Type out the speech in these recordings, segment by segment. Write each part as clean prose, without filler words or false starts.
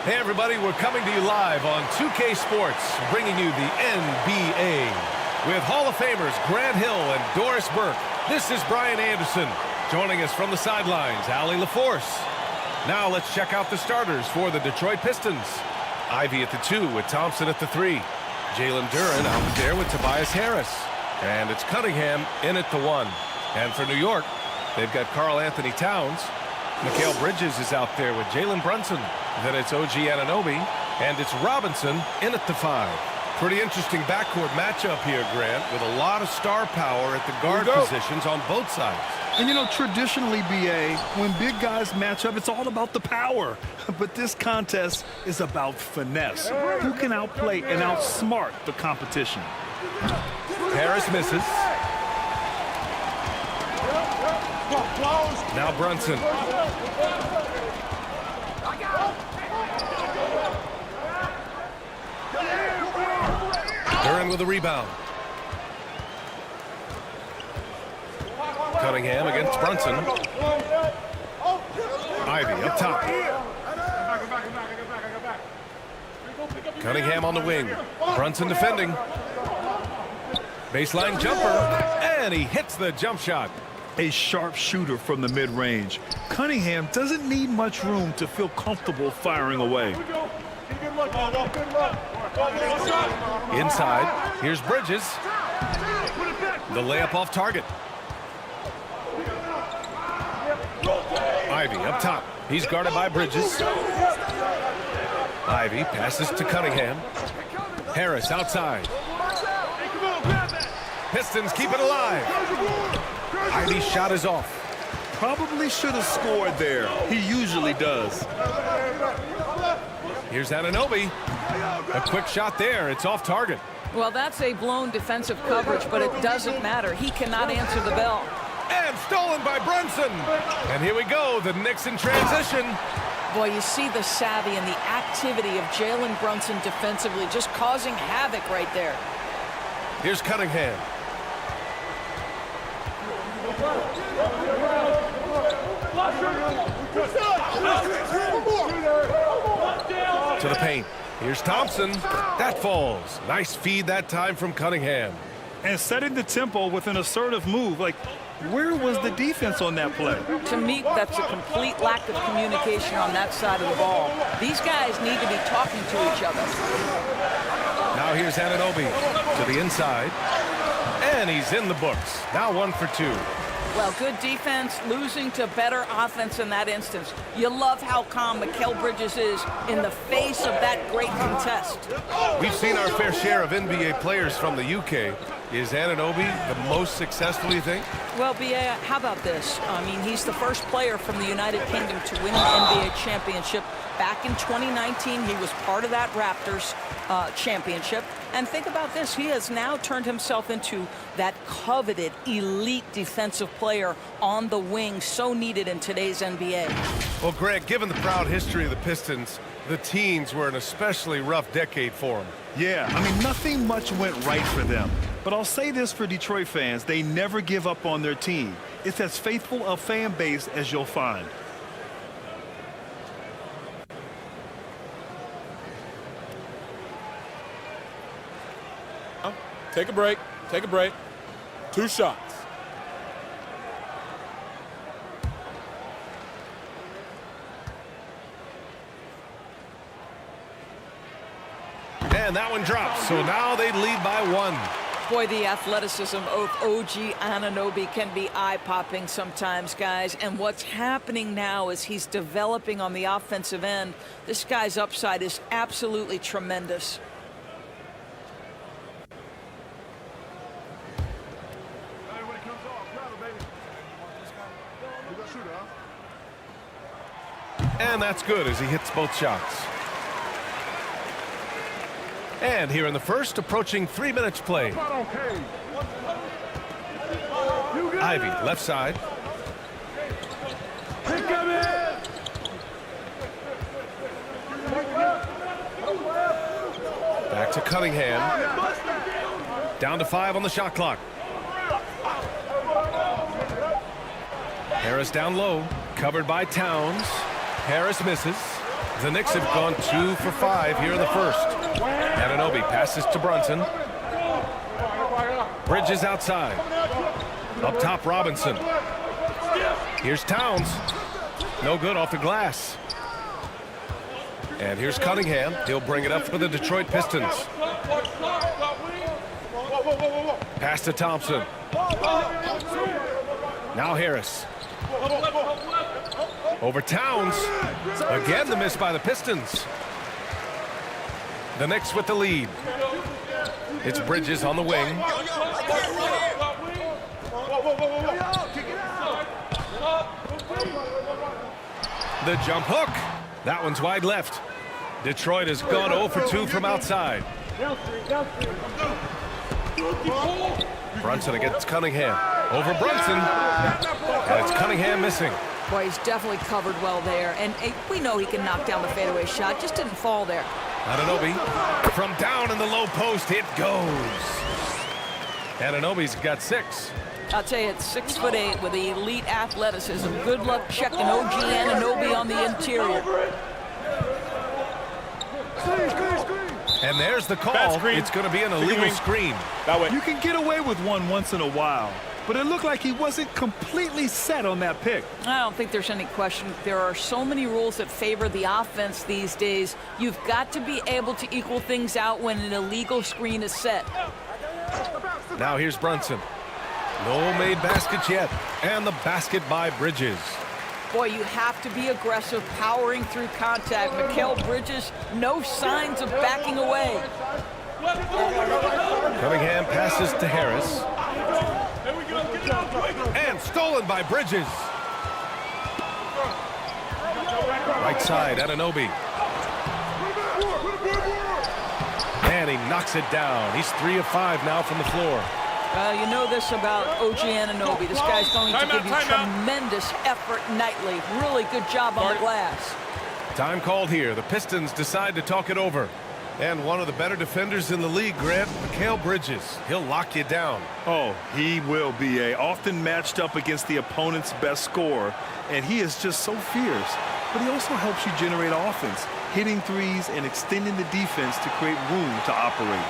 Hey everybody, we're coming to you live on 2K Sports, bringing you the NBA. With Hall of Famers Grant Hill and Doris Burke, this is Brian Anderson. Joining us from the sidelines, Allie LaForce. Now let's check out the starters for the Detroit Pistons. Ivy at the 2 with Thompson at the 3. Jalen Duren out there with Tobias Harris. And it's Cunningham in at the 1. And for New York, they've got Karl Anthony Towns. Mikal Bridges is out there with Jalen Brunson. Then it's OG Anunoby, and it's Robinson in at the 5. Pretty interesting backcourt matchup here, Grant, with a lot of star power at the guard positions on both sides. And, you know, traditionally, B.A., when big guys match up, it's all about the power. But this contest is about finesse. Who can outplay and outsmart the competition? Harris misses. Now Brunson. Duren with a rebound. Cunningham against Brunson. Ivy up top. Cunningham on the wing. Brunson defending. Baseline jumper. And he hits the jump shot. A sharp shooter from the mid-range. Cunningham doesn't need much room to feel comfortable firing away. Inside, here's Bridges. The layup off target. Ivy up top. He's guarded by Bridges. Ivy passes to Cunningham. Harris outside. Pistons keep it alive. Ivy's shot is off. Probably should have scored there. He usually does. Here's Anunoby. A quick shot there. It's off target. Well, that's a blown defensive coverage, but it doesn't matter. He cannot answer the bell. And stolen by Brunson. And here we go. The Knicks in transition. Boy, you see the savvy and the activity of Jalen Brunson defensively, just causing havoc right there. Here's Cunningham. To the paint. Here's Thompson. That falls. Nice feed that time from Cunningham. And setting the tempo with an assertive move. Like, where was the defense on that play? To me, that's a complete lack of communication on that side of the ball. These guys need to be talking to each other. Now here's Anunoby to the inside. And he's in the books. Now 1 for 2. Well, good defense, losing to better offense in that instance. You love how calm Mikal Bridges is in the face of that great contest. We've seen our fair share of NBA players from the UK. Is Anunoby the most successful, you think? Well, B.A., how about this? I mean, he's the first player from the United Kingdom to win an NBA championship. Back in 2019, he was part of that Raptors championship. And think about this. He has now turned himself into that coveted elite defensive player on the wing, so needed in today's NBA. Well, Greg, given the proud history of the Pistons, the teens were an especially rough decade for them. Yeah, I mean, nothing much went right for them. But I'll say this for Detroit fans, they never give up on their team. It's as faithful a fan base as you'll find. Take a break. Take a break. 2 shots. And that one drops. So now they lead by 1. Boy, the athleticism of OG Anunoby can be eye-popping sometimes, guys. And what's happening now is he's developing on the offensive end. This guy's upside is absolutely tremendous. And that's good as he hits both shots. And here in the first, approaching 3 minutes played. Ivy, left side. Back to Cunningham. Down to 5 on the shot clock. Harris down low, covered by Towns. Harris misses. The Knicks have gone 2 for 5 here in the first. Anunoby passes to Brunson. Bridges outside. Up top, Robinson. Here's Towns. No good off the glass. And here's Cunningham. He'll bring it up for the Detroit Pistons. Pass to Thompson. Now Harris. Over Towns. Again, the miss by the Pistons. The Knicks with the lead. It's Bridges on the wing. The jump hook. That one's wide left. Detroit has gone 0 for 2 from outside. Brunson against Cunningham. Over Brunson. And it's Cunningham missing. Boy, he's definitely covered well there. And we know he can knock down the fadeaway shot. Just didn't fall there. Anunoby from down in the low post. It goes. Anunoby's got 6. I'll tell you, it's 6'8" with elite athleticism. Good luck checking OG Anunoby on the interior. And there's the call. It's going to be an illegal screen. That way. You can get away with one once in a while, but it looked like he wasn't completely set on that pick. I don't think there's any question. There are so many rules that favor the offense these days. You've got to be able to equal things out when an illegal screen is set. Now here's Brunson. No made baskets yet. And the basket by Bridges. Boy, you have to be aggressive, powering through contact. Mikal Bridges, no signs of backing away. Cunningham passes to Harris. And stolen by Bridges. Right side, Anunoby. And he knocks it down. He's 3 of 5 now from the floor. You know this about OG Anunoby. This guy's going to give you tremendous effort nightly. Really good job on the glass. Time called here. The Pistons decide to talk it over. And one of the better defenders in the league, Grant, Mikal Bridges. He'll lock you down. Oh, he will be often matched up against the opponent's best scorer, and he is just so fierce. But he also helps you generate offense, hitting threes and extending the defense to create room to operate.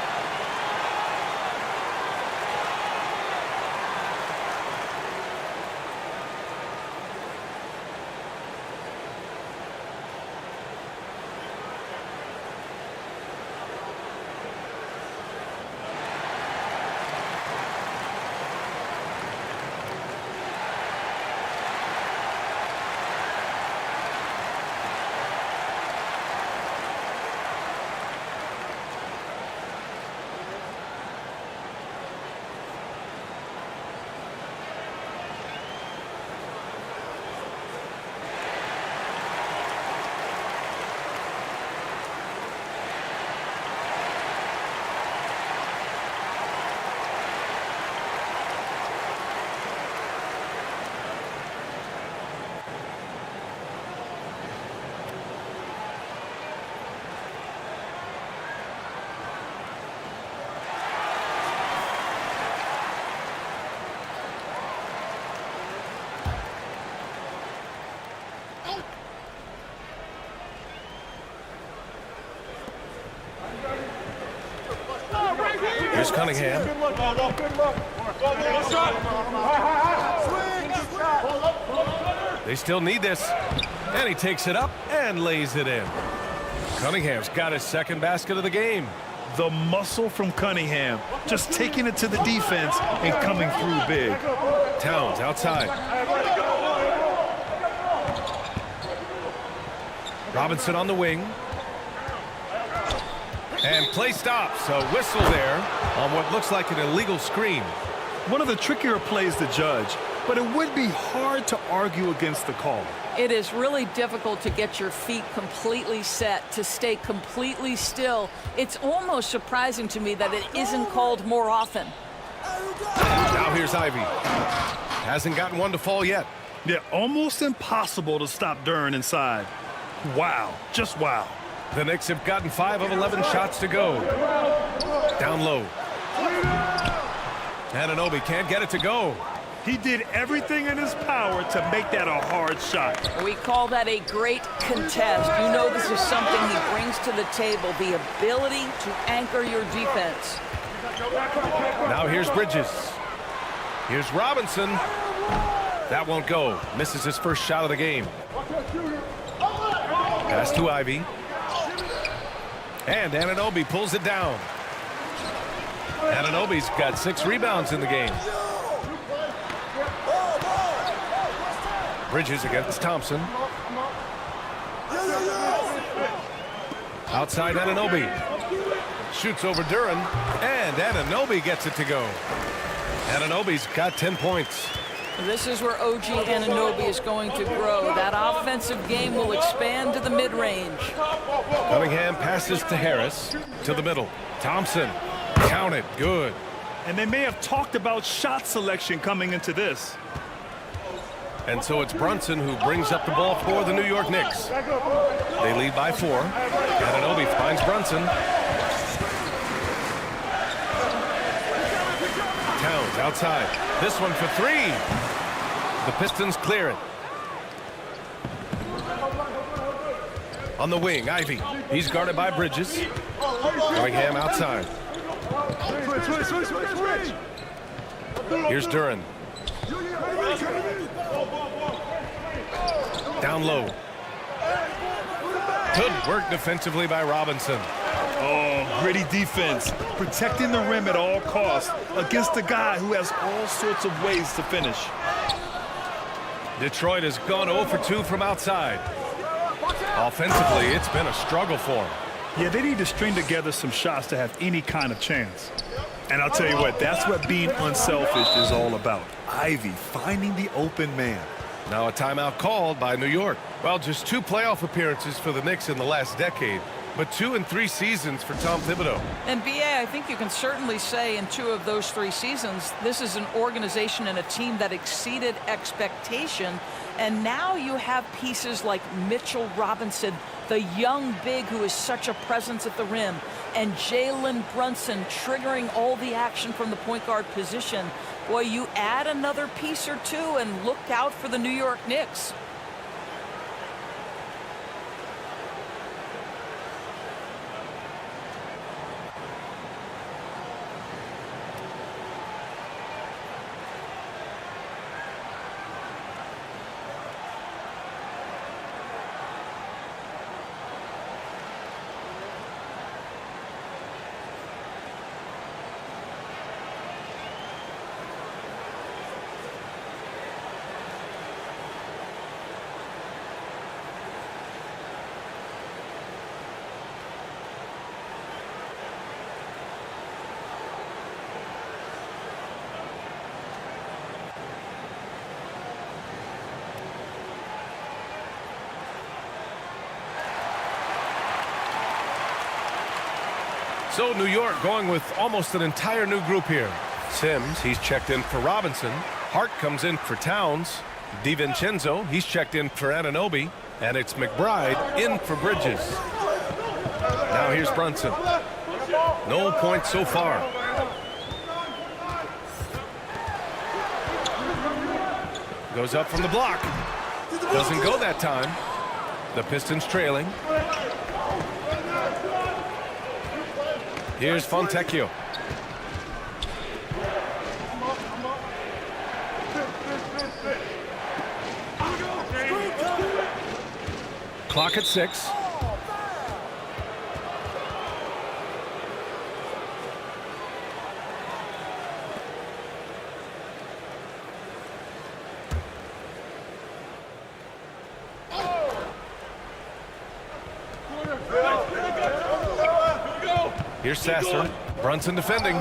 Here's Cunningham. They still need this. And he takes it up and lays it in. Cunningham's got his second basket of the game. The muscle from Cunningham, just taking it to the defense and coming through big. Towns outside. Robinson on the wing. And play stops. A whistle there on what looks like an illegal screen. One of the trickier plays to judge, but it would be hard to argue against the call. It is really difficult to get your feet completely set, to stay completely still. It's almost surprising to me that it isn't called more often. Now here's Ivy. Hasn't gotten one to fall yet. Yeah, almost impossible to stop Dern inside. Wow, just wow. The Knicks have gotten 5 of 11 shots to go. Down low. Anunoby can't get it to go. He did everything in his power to make that a hard shot. We call that a great contest. You know this is something he brings to the table, the ability to anchor your defense. Now here's Bridges. Here's Robinson. That won't go. Misses his first shot of the game. Pass to Ivy. And Anunoby pulls it down. Anunoby's got 6 rebounds in the game. Bridges against Thompson. Outside Anunoby. Shoots over Duran. And Anunoby gets it to go. Anunoby's got 10 points. This is where OG Anunoby is going to grow. That offensive game will expand to the mid-range. Cunningham passes to Harris. To the middle. Thompson. Count it. Good. And they may have talked about shot selection coming into this. And so it's Brunson who brings up the ball for the New York Knicks. They lead by 4. Anunoby finds Brunson. Towns outside. This one for 3. The Pistons clear it. On the wing, Ivy. He's guarded by Bridges. Cunningham outside. Here's Duran. Down low. Good work defensively by Robinson. Oh, gritty defense. Protecting the rim at all costs against a guy who has all sorts of ways to finish. Detroit has gone 0 for 2 from outside. Offensively, it's been a struggle for them. Yeah, they need to string together some shots to have any kind of chance. And I'll tell you what, that's what being unselfish is all about. Ivy finding the open man. Now a timeout called by New York. Well, just 2 playoff appearances for the Knicks in the last decade, but 2 in 3 seasons for Tom Thibodeau. And BA, I think you can certainly say in 2 of those 3 seasons, this is an organization and a team that exceeded expectation. And now you have pieces like Mitchell Robinson, the young big who is such a presence at the rim, and Jalen Brunson triggering all the action from the point guard position. Boy, you add another piece or 2 and look out for the New York Knicks. So New York going with almost an entire new group here. Sims, he's checked in for Robinson. Hart comes in for Towns. DiVincenzo, he's checked in for Anunoby. And it's McBride in for Bridges. Now here's Brunson. No points so far. Goes up from the block. Doesn't go that time. The Pistons trailing. Here's Fontecchio. Clock at 6. Here's Sasser. Brunson defending.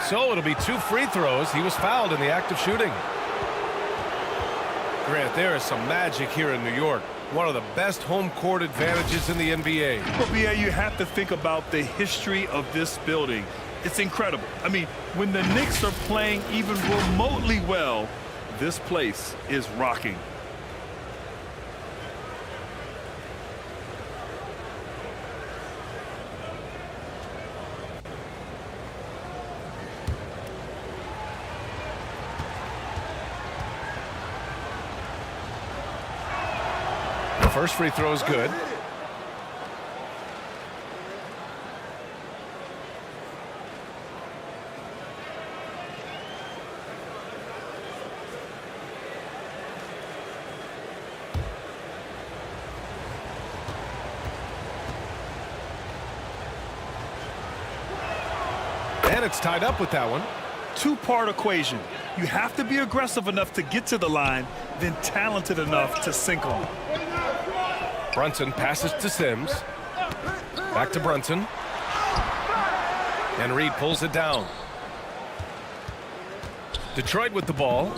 So it'll be 2 free throws. He was fouled in the act of shooting. Grant, there is some magic here in New York. One of the best home court advantages in the NBA. But yeah, you have to think about the history of this building. It's incredible. I mean, when the Knicks are playing even remotely well, this place is rocking. first free throw is good. And it's tied up with that one. Two-part equation. You have to be aggressive enough to get to the line, then talented enough to sink them. Brunson passes to Sims. Back to Brunson. And Reed pulls it down. Detroit with the ball.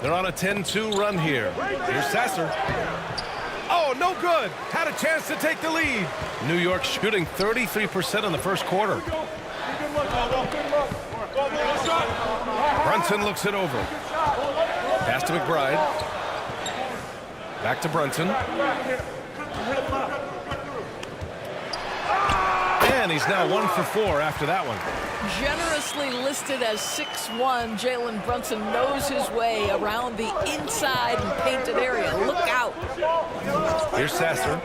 They're on a 10-2 run here. Here's Sasser. Oh, no good. Had a chance to take the lead. New York shooting 33% in the first quarter. Brunson looks it over. Pass to McBride. Back to Brunson. And he's now 1 for 4 after that one. Generously listed as 6'1", Jalen Brunson knows his way around the inside and painted area. Look out. Here's Sasser.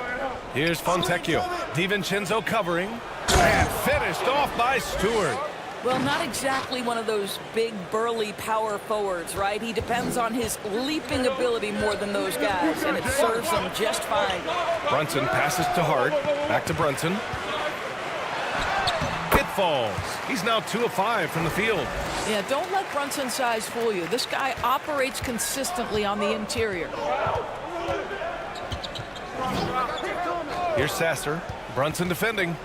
Here's Fontecchio. DiVincenzo covering. And finished off by Stewart. Well, not exactly one of those big, burly power forwards, right? He depends on his leaping ability more than those guys, and it serves him just fine. Brunson passes to Hart. Back to Brunson. It falls. He's now 2 of 5 from the field. Yeah, don't let Brunson's size fool you. This guy operates consistently on the interior. Here's Sasser. Brunson defending.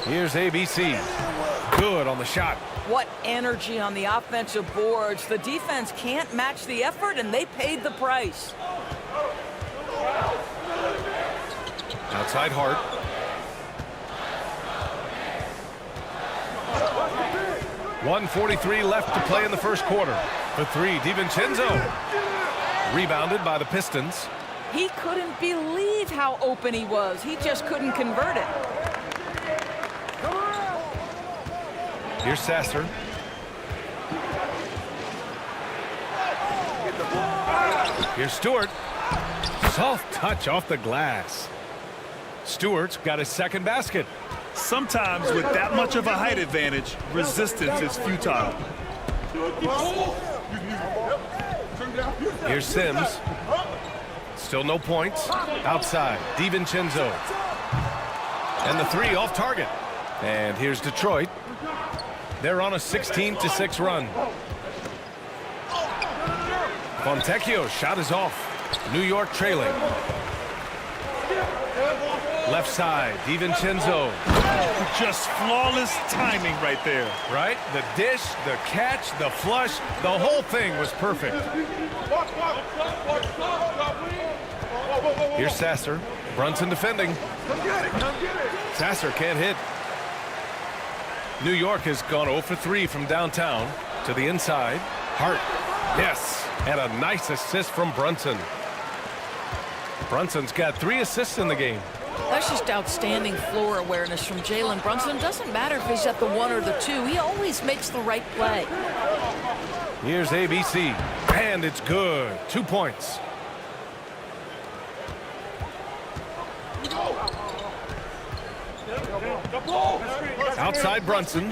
Here's ABC. Good on the shot. What energy on the offensive boards. The defense can't match the effort, and they paid the price. Outside Hart. .143 left to play in the first quarter. For 3, DiVincenzo. Rebounded by the Pistons. He couldn't believe how open he was. He just couldn't convert it. Here's Sasser. Here's Stewart. Soft touch off the glass. Stewart's got his second basket. Sometimes with that much of a height advantage, resistance is futile. Here's Sims. Still no points. Outside, DiVincenzo. And the 3 off target. And here's Detroit. They're on a 16-6 run. Fontecchio's shot is off. New York trailing. Left side, DiVincenzo. Just flawless timing right there. Right? The dish, the catch, the flush, the whole thing was perfect. Here's Sasser. Brunson defending. Sasser can't hit. New York has gone 0 for 3 from downtown to the inside. Hart. Yes. And a nice assist from Brunson. Brunson's got 3 assists in the game. That's just outstanding floor awareness from Jalen Brunson. Doesn't matter if he's at the 1 or the 2. He always makes the right play. Here's ABC. And it's good. 2 points. Outside Brunson.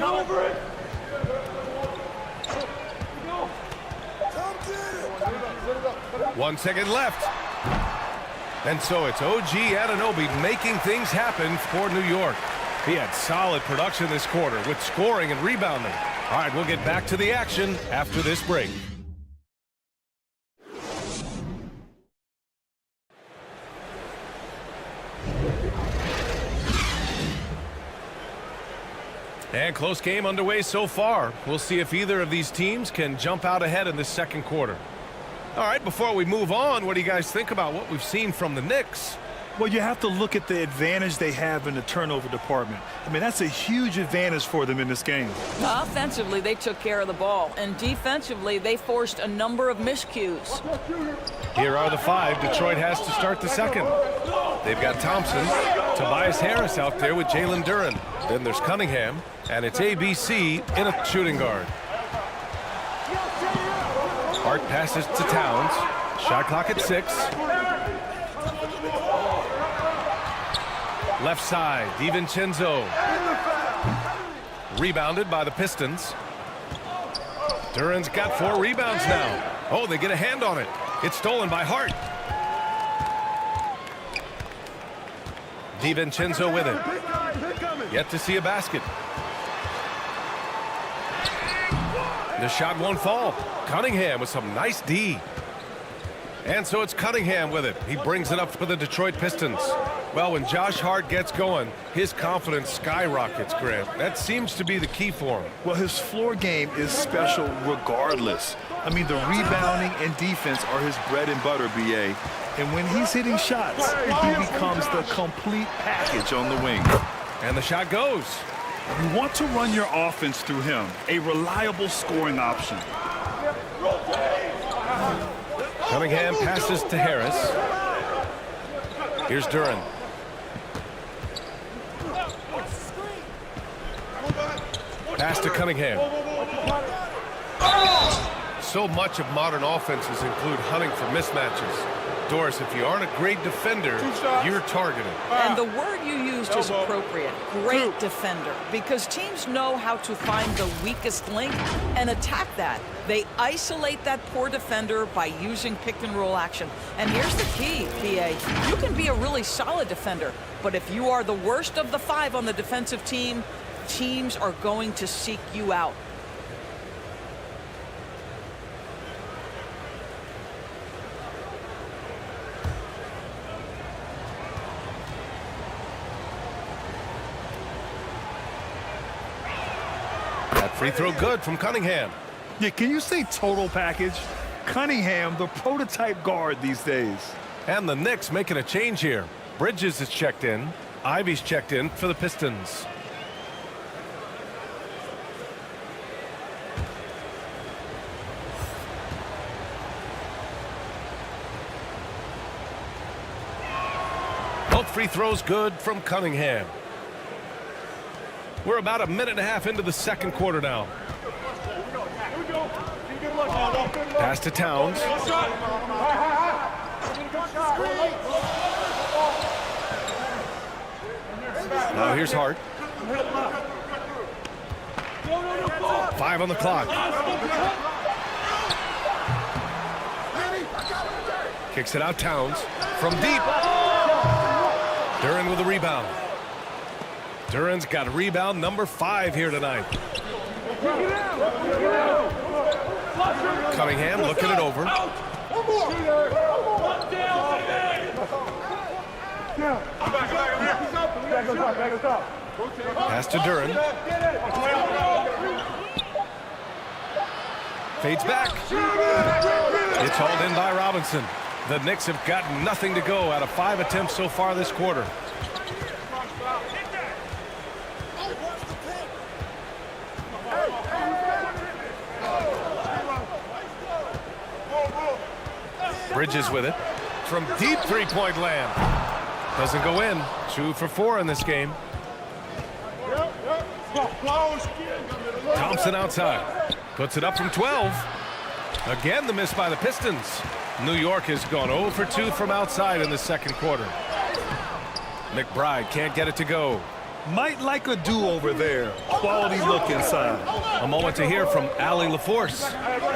1 second left. And so it's OG Anunoby making things happen for New York. He had solid production this quarter with scoring and rebounding. All right, we'll get back to the action after this break. And close game underway so far. We'll see if either of these teams can jump out ahead in the second quarter. All right, before we move on, what do you guys think about what we've seen from the Knicks? Well, you have to look at the advantage they have in the turnover department. I mean, that's a huge advantage for them in this game. Offensively, they took care of the ball, and defensively, they forced a number of miscues. Here are the 5 Detroit has to start the second. They've got Thompson, Tobias Harris out there with Jalen Duren. Then there's Cunningham, and it's ABC in a shooting guard. Hart passes to Towns. Shot clock at 6. Left side, DiVincenzo. Rebounded by the Pistons. Duran's got 4 rebounds now. Oh, they get a hand on it. It's stolen by Hart. DiVincenzo with it. Yet to see a basket. The shot won't fall. Cunningham with some nice D. And so it's Cunningham with it. He brings it up for the Detroit Pistons. Well, when Josh Hart gets going, his confidence skyrockets, Grant. That seems to be the key for him. Well, his floor game is special regardless. I mean, the rebounding and defense are his bread and butter, B.A. And when he's hitting shots, he becomes the complete package on the wing. And the shot goes. You want to run your offense through him, a reliable scoring option. Cunningham passes to Harris. Here's Duran. Pass to Cunningham. So much of modern offenses include hunting for mismatches. Doris, if you aren't a great defender, you're targeted. And the word you used is appropriate. Great defender. Because teams know how to find the weakest link and attack that. They isolate that poor defender by using pick-and-roll action. And here's the key, PA. You can be a really solid defender, but if you are the worst of the 5 on the defensive team, teams are going to seek you out. Free throw good from Cunningham. Yeah, can you say total package? Cunningham, the prototype guard these days. And the Knicks making a change here. Bridges is checked in. Ivy's checked in for the Pistons. Both free throws good from Cunningham. We're about a minute and a half into the second quarter now. Pass to Towns. Now here's Hart. 5 on the clock. Kicks it out, Towns. From deep. Duran with the rebound. Duran's got rebound number 5 here tonight. Cunningham looking it over. Pass to Duran. Fades back. It's hauled in by Robinson. The Knicks have got nothing to go out of 5 attempts so far this quarter. Bridges with it. From deep three-point land. Doesn't go in. 2 for 4 in this game. Thompson outside. Puts it up from 12. Again, the miss by the Pistons. New York has gone 0 for 2 from outside in the second quarter. McBride can't get it to go. Might like a do-over there. Quality look inside. A moment to hear from Allie LaForce.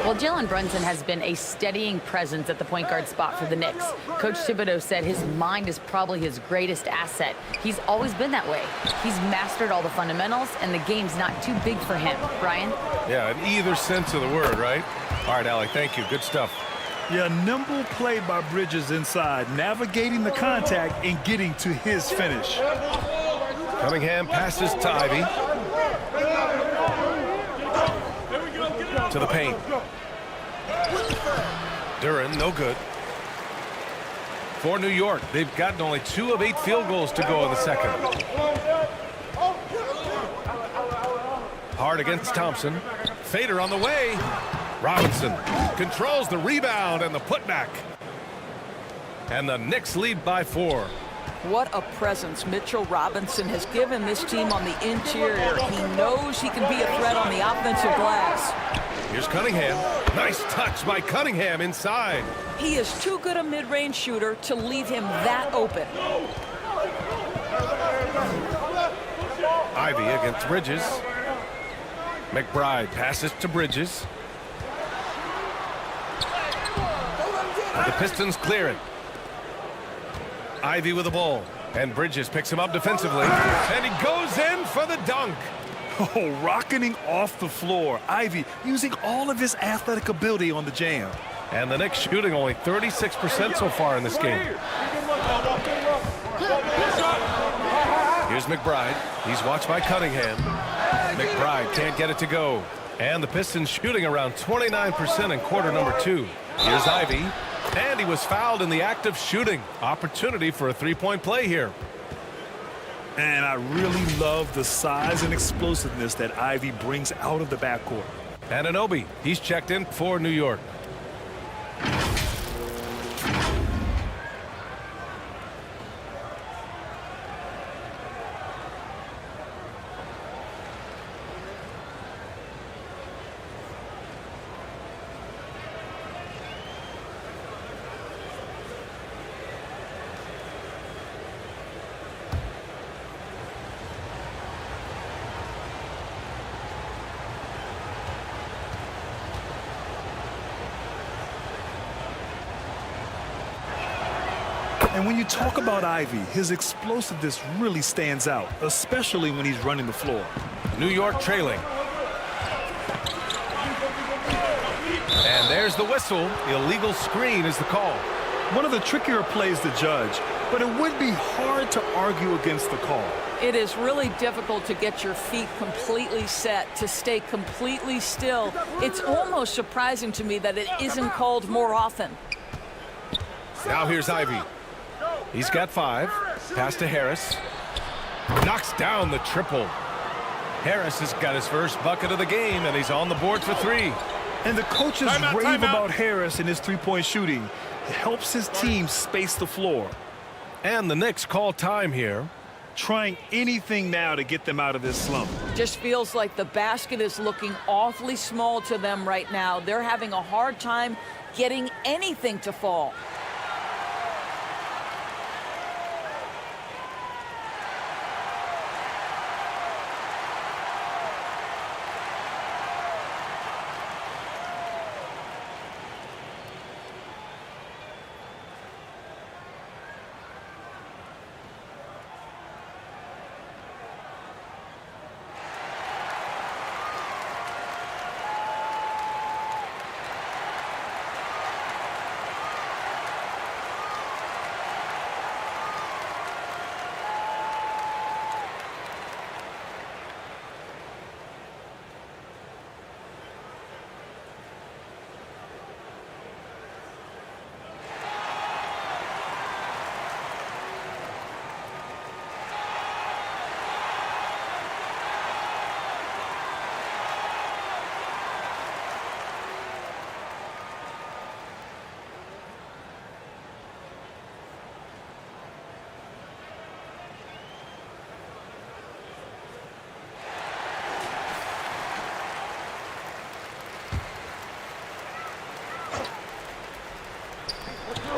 Well, Jalen Brunson has been a steadying presence at the point guard spot for the Knicks. Coach Thibodeau said his mind is probably his greatest asset. He's always been that way. He's mastered all the fundamentals, and the game's not too big for him. Brian? Yeah, in either sense of the word, right? All right, Allie, thank you. Good stuff. Yeah, nimble play by Bridges inside, navigating the contact and getting to his finish. Cunningham passes to Ivy. To the paint. Duran, no good. For New York, they've gotten only 2 of 8 field goals to go in the second. Hard against Thompson. Fader on the way. Robinson controls the rebound and the putback. And the Knicks lead by 4. What a presence Mitchell Robinson has given this team on the interior. He knows he can be a threat on the offensive glass. Here's Cunningham. Nice touch by Cunningham inside. He is too good a mid-range shooter to leave him that open. Ivy against Bridges. McBride passes to Bridges. The Pistons clear it. Ivy with the ball. And Bridges picks him up defensively. And he goes in for the dunk. Oh, rocketing off the floor. Ivy using all of his athletic ability on the jam. And the Knicks shooting only 36% so far in this game. Here's McBride. He's watched by Cunningham. McBride can't get it to go. And the Pistons shooting around 29% in quarter number 2. Here's Ivy. And he was fouled in the act of shooting. Opportunity for a three-point play here. And I really love the size and explosiveness that Ivy brings out of the backcourt. Anunoby, he's checked in for New York. And when you talk about Ivy, his explosiveness really stands out, especially when he's running the floor. New York trailing. And there's the whistle. Illegal screen is the call. One of the trickier plays to judge, but it would be hard to argue against the call. It is really difficult to get your feet completely set, to stay completely still. It's almost surprising to me that it isn't called more often. Now here's Ivy. He's got 5. Pass to Harris. Knocks down the triple. Harris has got his first bucket of the game, and he's on the board for 3. And the coaches rave about Harris and his three-point shooting. It helps his team space the floor. And the Knicks call time here. Trying anything now to get them out of this slump. Just feels like the basket is looking awfully small to them right now. They're having a hard time getting anything to fall.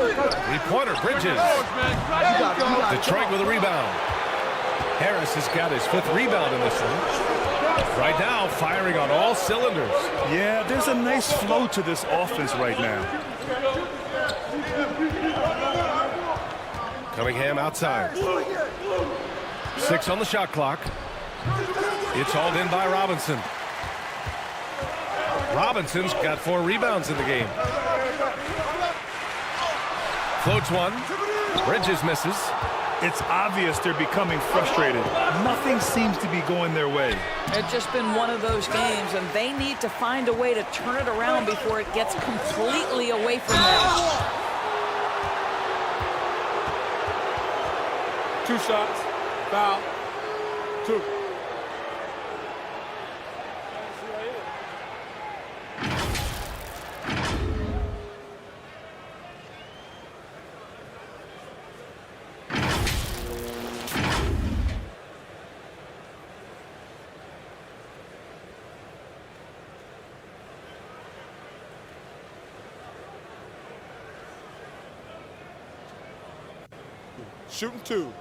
Three-pointer, Bridges. Detroit with a rebound. Harris has got his 5th rebound in this one. Right now, firing on all cylinders. Yeah, there's a nice flow to this offense right now. Cunningham outside. 6 on the shot clock. It's hauled in by Robinson. Robinson's got 4 rebounds in the game. Floats one. Bridges misses. It's obvious they're becoming frustrated. Nothing seems to be going their way. It's just been one of those games, and they need to find a way to turn it around before it gets completely away from them. 2 shots, foul, 2. Shooting 2.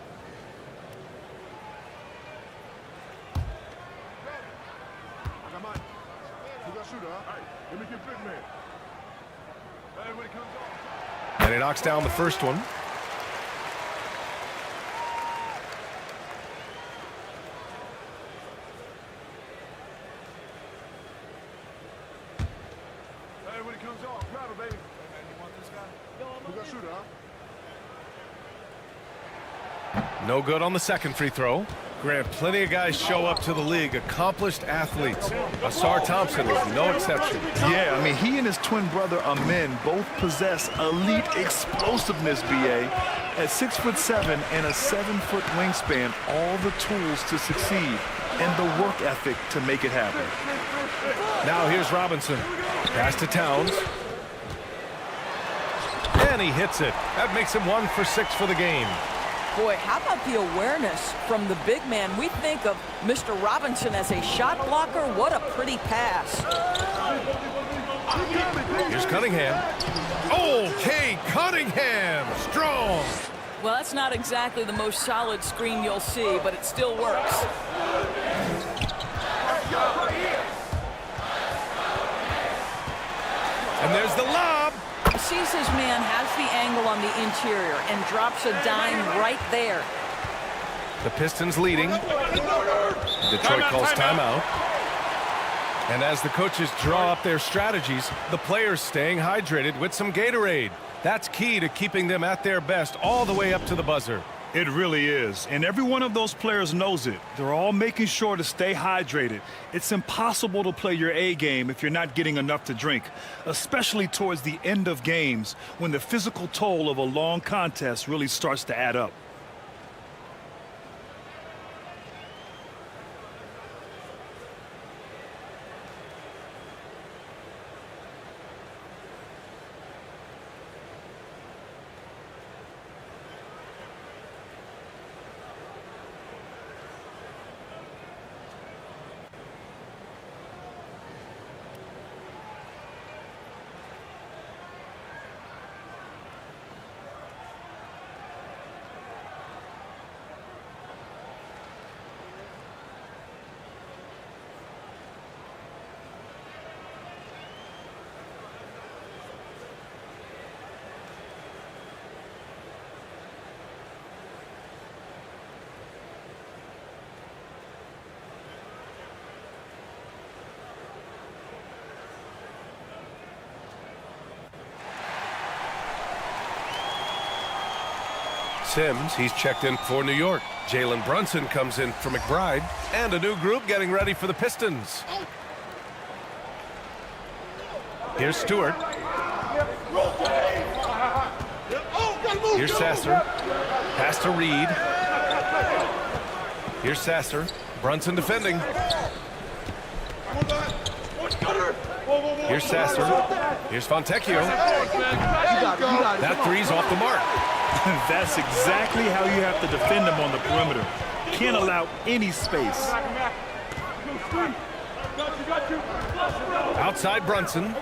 And he knocks down the first one. No good on the second free throw. Grant, plenty of guys show up to the league, accomplished athletes. Asar Thompson is no exception. Yeah, I mean, he and his twin brother Amin both possess elite explosiveness, B.A. At 6'7" and a 7-foot wingspan, all the tools to succeed and the work ethic to make it happen. Now here's Robinson. Pass to Towns. And he hits it. That makes him 1 for 6 for the game. Boy, how about the awareness from the big man? We think of Mr. Robinson as a shot blocker. What a pretty pass. Here's Cunningham. Okay, Cunningham, strong. Well, that's not exactly the most solid screen you'll see, but it still works. And there's the lob. Sees his man, has the angle on the interior, and drops a dime right there. The Pistons leading. Detroit calls timeout. And as the coaches draw up their strategies, the players staying hydrated with some Gatorade. That's key to keeping them at their best all the way up to the buzzer. It really is, and every one of those players knows it. They're all making sure to stay hydrated. It's impossible to play your A game if you're not getting enough to drink, especially towards the end of games when the physical toll of a long contest really starts to add up. Sims, he's checked in for New York. Jalen Brunson comes in for McBride. And a new group getting ready for the Pistons. Here's Stewart. Here's Sasser. Pass to Reed. Here's Sasser. Brunson defending. Here's Sasser. Here's Fontecchio. That three's off the mark. That's exactly how you have to defend them on the perimeter. Can't allow any space. Outside Brunson.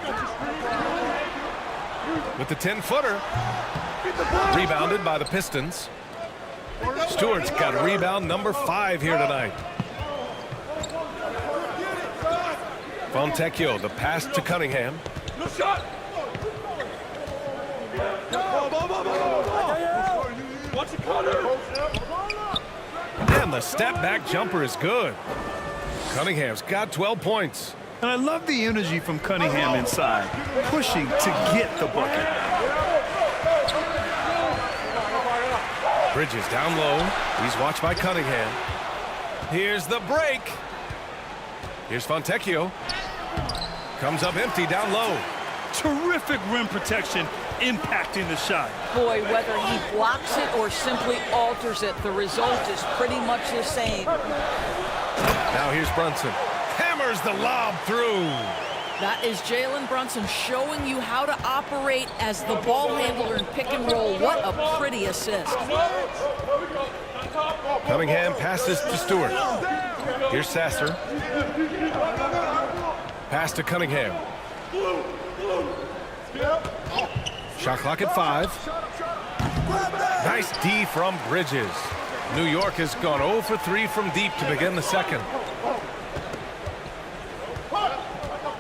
With the 10-footer. Rebounded by the Pistons. Stewart's got a rebound number 5 here tonight. Fontecchio, the pass to Cunningham. And the step-back jumper is good. Cunningham's got 12 points. And I love the energy from Cunningham inside, pushing to get the bucket. Bridges down low. He's watched by Cunningham. Here's the break. Here's Fontecchio. Comes up empty down low. Terrific rim protection impacting the shot. Boy, whether he blocks it or simply alters it, the result is pretty much the same. Now here's Brunson. Hammers the lob through. That is Jalen Brunson showing you how to operate as the ball handler in pick and roll. What a pretty assist. Cunningham passes to Stewart. Here's Sasser. Pass to Cunningham. Shot clock at 5. Nice D from Bridges. New York has gone 0 for 3 from deep to begin the second.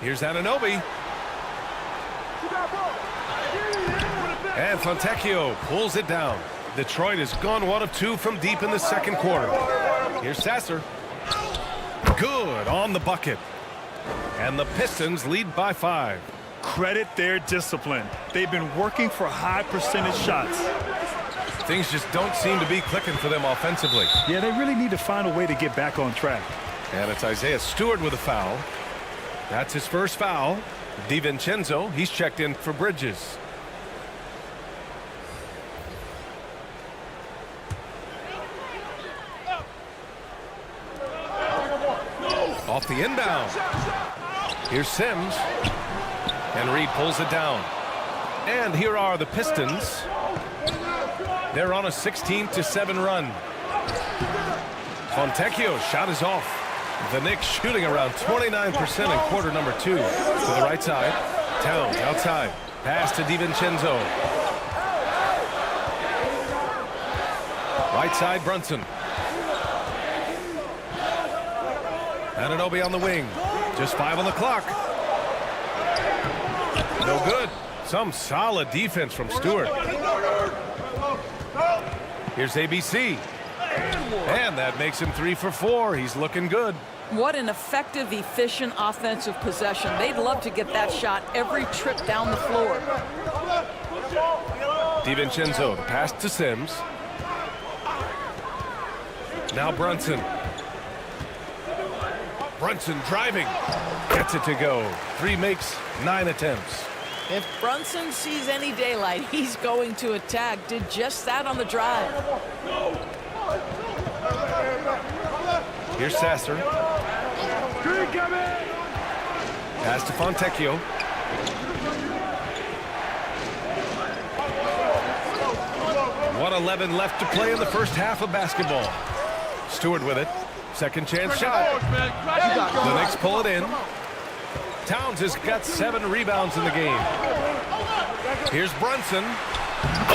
Here's Anunoby. And Fontecchio pulls it down. Detroit has gone 1 of 2 from deep in the second quarter. Here's Sasser. Good on the bucket. And the Pistons lead by 5. Credit their discipline. They've been working for high percentage shots. Things just don't seem to be clicking for them offensively. Yeah, they really need to find a way to get back on track. And it's Isaiah Stewart with a foul. That's his first foul. DiVincenzo, he's checked in for Bridges. Off the inbound. Here's Sims. And Reed pulls it down. And here are the Pistons. They're on a 16-7 run. Fontecchio's shot is off. The Knicks shooting around 29% in quarter number 2. To the right side. Towns outside. Pass to DiVincenzo. Right side, Brunson. Anunoby on the wing. Just 5 on the clock. No good. Some solid defense from Stewart. Here's ABC. And that makes him 3 for 4. He's looking good. What an effective, efficient offensive possession. They'd love to get that shot every trip down the floor. DiVincenzo, the pass to Sims. Now Brunson. Brunson driving. Gets it to go. 3 makes 9 attempts. If Brunson sees any daylight, he's going to attack. Did just that on the drive. Here's Sasser. Pass to Fontecchio. 1:11 left to play in the first half of basketball. Stewart with it. Second chance shot. The Knicks pull it in. Towns has got 7 rebounds in the game. Here's Brunson.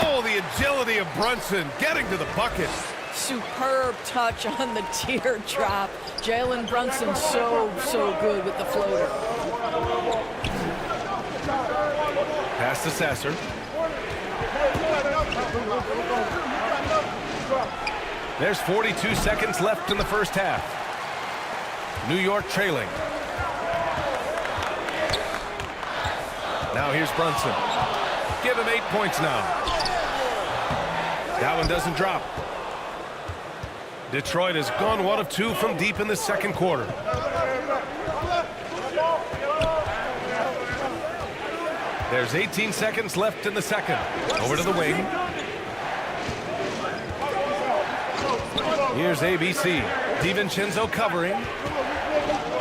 Oh, the agility of Brunson getting to the bucket. Superb touch on the teardrop. Jalen Brunson so good with the floater. Pass to Sasser. There's 42 seconds left in the first half. New York trailing. Now here's Brunson. Give him 8 points now. That one doesn't drop. Detroit has gone 1 of 2 from deep in the second quarter. There's 18 seconds left in the second. Over to the wing. Here's ABC. DiVincenzo covering.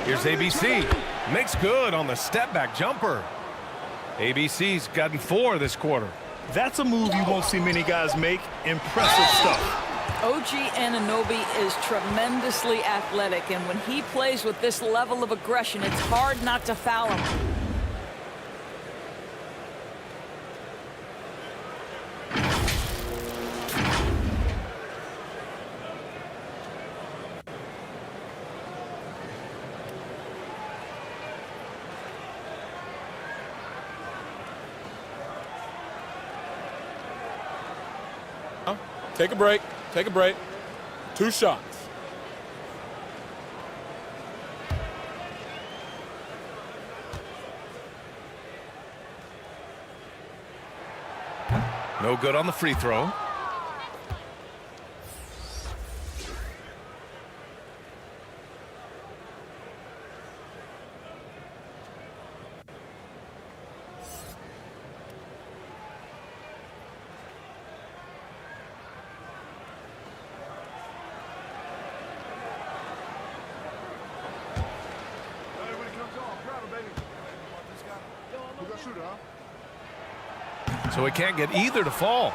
Here's ABC. Makes good on the step-back jumper. ABC's gotten 4 this quarter. That's a move you won't see many guys make. Impressive stuff. OG Anunoby is tremendously athletic, and when he plays with this level of aggression, it's hard not to foul him. Take a break. Take a break. 2 shots. No good on the free throw. So he can't get either to fall.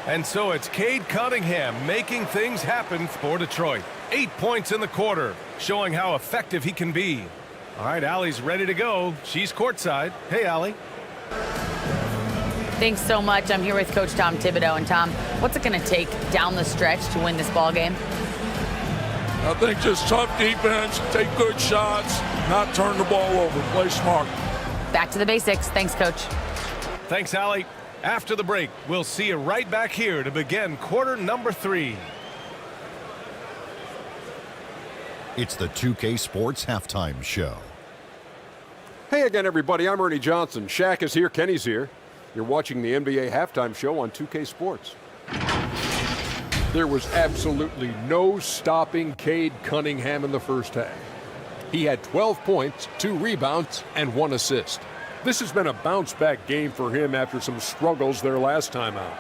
And so it's Cade Cunningham making things happen for Detroit. 8 points in the quarter, showing how effective he can be. All right, Allie's ready to go. She's courtside. Hey, Allie. Thanks so much. I'm here with Coach Tom Thibodeau. And Tom, what's it going to take down the stretch to win this ball game? I think just tough defense, take good shots, not turn the ball over, play smart. Back to the basics. Thanks, Coach. Thanks, Allie. After the break, we'll see you right back here to begin quarter number 3. It's the 2K Sports Halftime Show. Hey again, everybody. I'm Ernie Johnson. Shaq is here. Kenny's here. You're watching the NBA Halftime Show on 2K Sports. There was absolutely no stopping Cade Cunningham in the first half. He had 12 points, 2 rebounds, and 1 assist. This has been a bounce-back game for him after some struggles their last time out.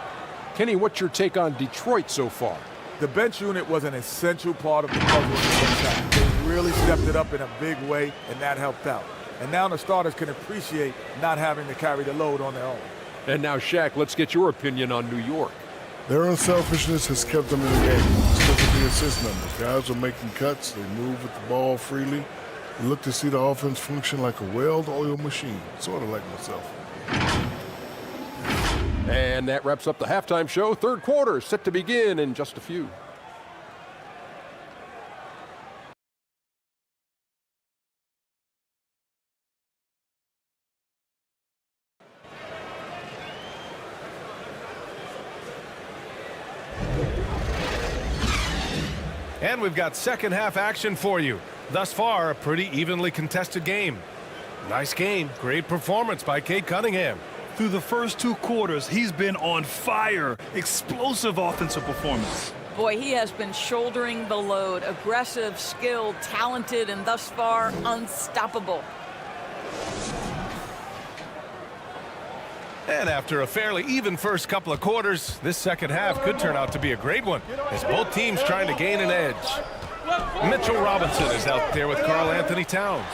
Kenny, what's your take on Detroit so far? The bench unit was an essential part of the puzzle in the first half. They really stepped it up in a big way, and that helped out. And now the starters can appreciate not having to carry the load on their own. And now, Shaq, let's get your opinion on New York. Their unselfishness has kept them in the game. Just look at the assist numbers. Guys are making cuts. They move with the ball freely. You look to see the offense function like a well-oiled machine, sort of like myself. And that wraps up the halftime show. Third quarter set to begin in just a few. And we've got second half action for you. Thus far, a pretty evenly contested game. Nice game. Great performance by Cade Cunningham. Through the first 2 quarters, he's been on fire. Explosive offensive performance. Boy, he has been shouldering the load. Aggressive, skilled, talented, and thus far, unstoppable. And after a fairly even first couple of quarters, this second half could turn out to be a great one, as both teams trying to gain an edge. Mitchell Robinson is out there with Karl Anthony Towns.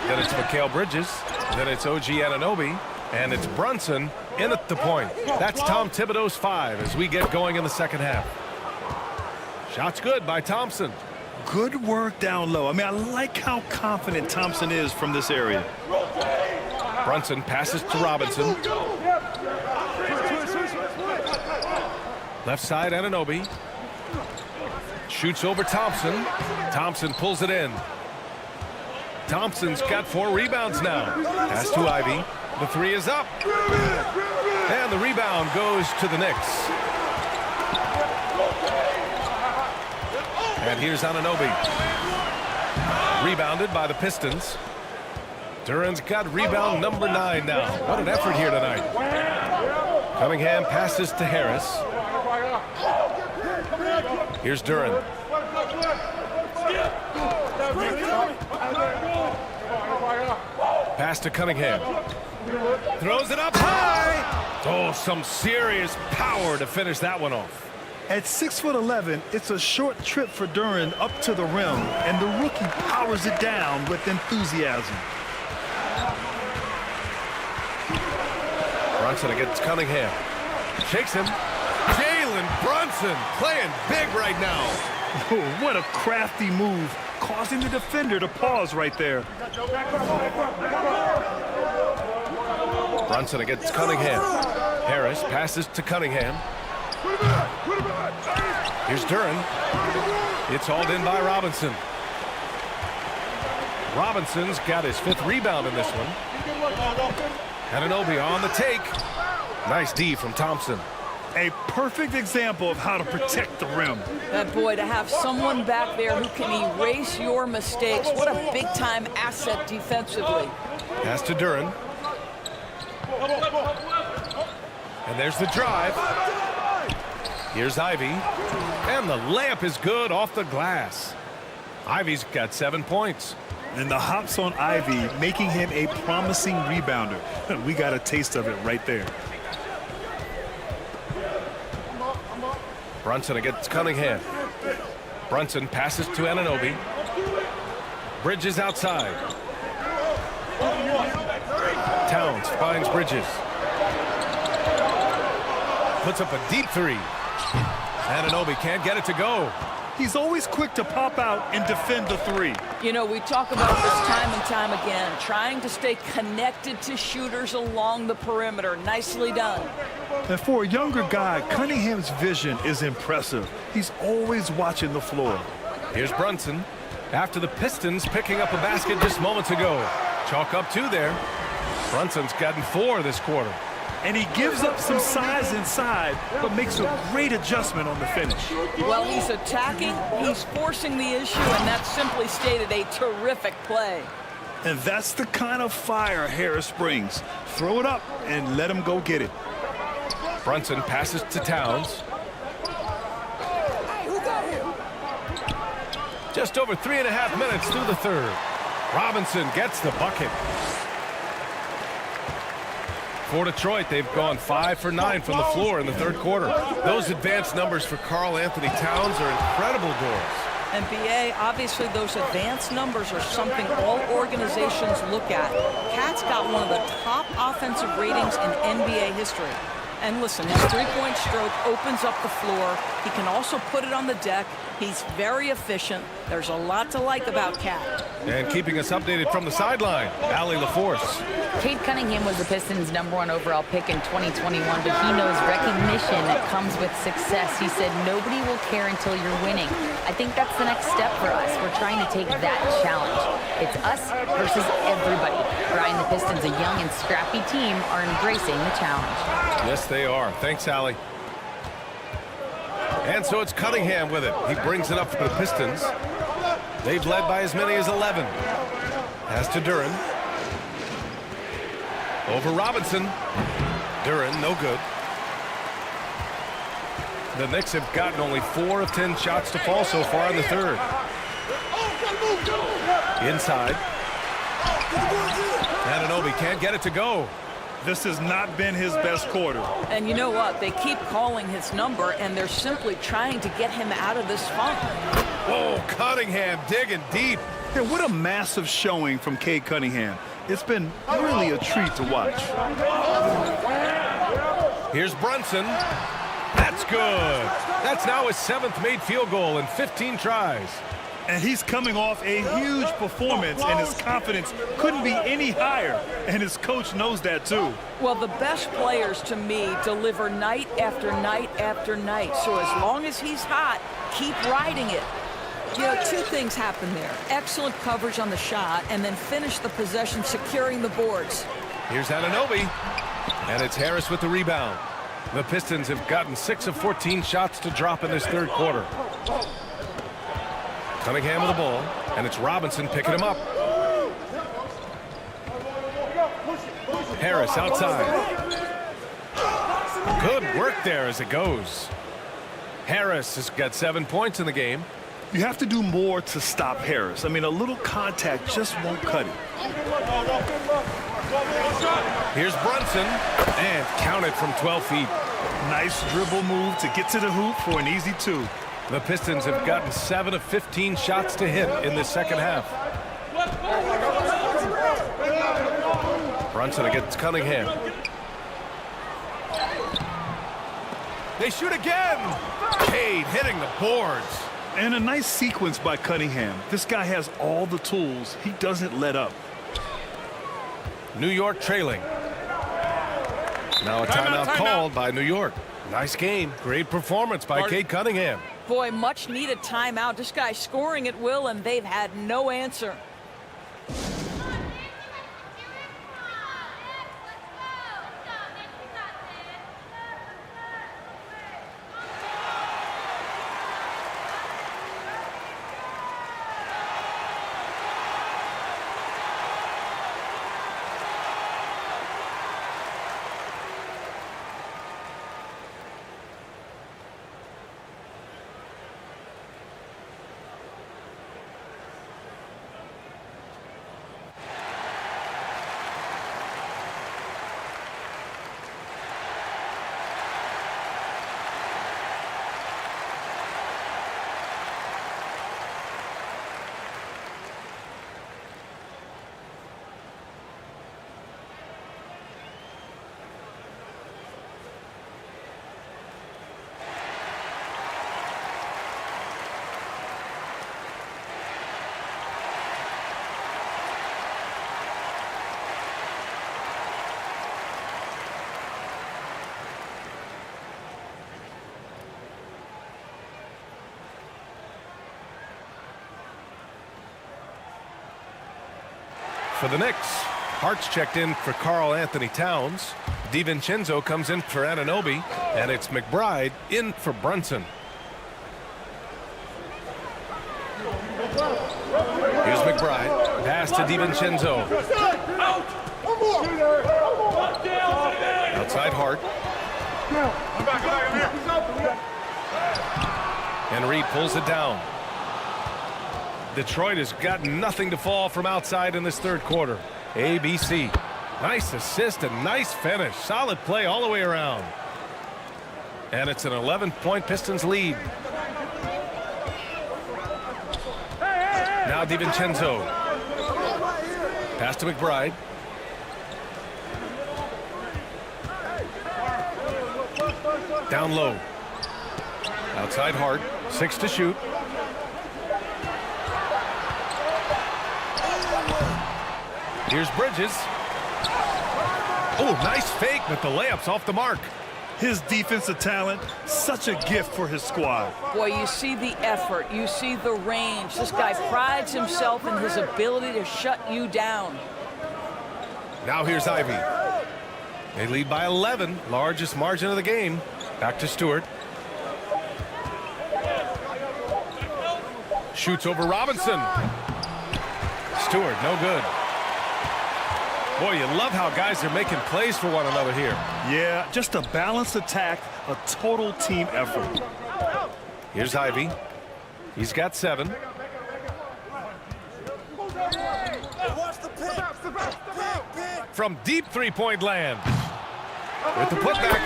Then it's Mikal Bridges. Then it's OG Anunoby. And it's Brunson in at the point. That's Tom Thibodeau's 5 as we get going in the second half. Shots good by Thompson. Good work down low. I mean, I like how confident Thompson is from this area. Brunson passes to Robinson. Left side, Anunoby. Shoots over Thompson. Thompson pulls it in. Thompson's got 4 rebounds now. Pass to Ivy. The 3 is up. And the rebound goes to the Knicks. And here's Anunoby. Rebounded by the Pistons. Duran's got rebound number 9 now. What an effort here tonight. Cunningham passes to Harris. Here's Duran. Pass to Cunningham. Throws it up high. Oh, some serious power to finish that one off. At 6'11", it's a short trip for Duran up to the rim, and the rookie powers it down with enthusiasm. Brunson against Cunningham. Shakes him. Jalen Brunson playing big right now. Oh, what a crafty move, causing the defender to pause right there. Brunson against Cunningham. Harris passes to Cunningham. Here's Duran. It's hauled in by Robinson. Robinson's got his 5th rebound in this one. Anunoby on the take. Nice D from Thompson. A perfect example of how to protect the rim. Boy, to have someone back there who can erase your mistakes. What a big-time asset defensively. Pass to Duran. And there's the drive. Here's Ivy. And the layup is good off the glass. Ivy's got 7 points. And the hops on Ivy, making him a promising rebounder. We got a taste of it right there. Brunson against Cunningham. Brunson passes to Anunoby. Bridges outside. Towns finds Bridges. Puts up a deep 3. Anunoby can't get it to go. He's always quick to pop out and defend the three. You know, we talk about this time and time again, trying to stay connected to shooters along the perimeter. Nicely done. And for a younger guy, Cunningham's vision is impressive. He's always watching the floor. Here's Brunson after the Pistons picking up a basket just moments ago. Chalk up 2 there. Brunson's gotten 4 this quarter. And he gives up some size inside, but makes a great adjustment on the finish. Well, he's attacking, he's forcing the issue, and that's simply stated a terrific play. And that's the kind of fire Harris brings. Throw it up and let him go get it. Brunson passes to Towns. Just over 3.5 minutes through the third. Robinson gets the bucket. For Detroit, they've gone 5 for 9 from the floor in the third quarter. Those advanced numbers for Karl Anthony Towns are incredible, Doris. And BA, obviously those advanced numbers are something all organizations look at. Cat's got one of the top offensive ratings in NBA history. And listen, his three-point stroke opens up the floor. He can also put it on the deck. He's very efficient. There's a lot to like about Cat. And keeping us updated from the sideline, Allie LaForce. Cade Cunningham was the Pistons' #1 overall pick in 2021, but he knows recognition that comes with success. He said, nobody will care until you're winning. I think that's the next step for us. We're trying to take that challenge. It's us versus everybody. Brian, the Pistons, a young and scrappy team, are embracing the challenge. Yes, they are. Thanks, Allie. And so it's Cunningham with it. He brings it up for the Pistons. They've led by as many as 11. Pass to Duren. Over Robinson. Duren, no good. The Knicks have gotten only 4 of 10 shots to fall so far in the third. Inside. Anunoby can't get it to go. This has not been his best quarter. And you know what? They keep calling his number, and they're simply trying to get him out of this funk. Whoa, Cunningham digging deep. And what a massive showing from Cade Cunningham. It's been really a treat to watch. Here's Brunson. That's good. That's now his 7th made field goal in 15 tries. And he's coming off a huge performance, and his confidence couldn't be any higher. And his coach knows that, too. Well, the best players, to me, deliver night after night after night. So as long as he's hot, keep riding it. You know, 2 things happen there. Excellent coverage on the shot, and then finish the possession securing the boards. Here's Anunoby. And it's Harris with the rebound. The Pistons have gotten 6 of 14 shots to drop in this third quarter. Cunningham with the ball, and it's Robinson picking him up. Harris outside. Good work there as it goes. Harris has got 7 points in the game. You have to do more to stop Harris. I mean, a little contact just won't cut it. Here's Brunson, and count it from 12 feet. Nice dribble move to get to the hoop for an easy 2. The Pistons have gotten 7 of 15 shots to hit in the second half. Brunson against Cunningham. They shoot again. Cade hitting the boards. And a nice sequence by Cunningham. This guy has all the tools. He doesn't let up. New York trailing. Now a timeout called by New York. Nice game. Great performance by Cade Cunningham. Boy, much needed timeout. This guy's scoring at will, and they've had no answer. for the Knicks. Hart's checked in for Karl Anthony Towns. DiVincenzo comes in for Anunoby, and it's McBride in for Brunson. Here's McBride. Pass to DiVincenzo. Outside Hart. And Reed pulls it down. Detroit has got nothing to fall from outside in this third quarter. ABC. Nice assist and nice finish. Solid play all the way around. And it's an 11-point Pistons lead. Now DiVincenzo. Pass to McBride. Down low. Outside Hart. 6 to shoot. Here's Bridges. Oh, nice fake, but the layup's off the mark. His defensive talent, such a gift for his squad. Boy, you see the effort. You see the range. This guy prides himself in his ability to shut you down. Now here's Ivy. They lead by 11, largest margin of the game. Back to Stewart. Shoots over Robinson. Stewart, no good. Boy, you love how guys are making plays for one another here. Yeah, just a balanced attack, a total team effort. Here's Ivy. He's got 7. From deep three-point land. With the putback.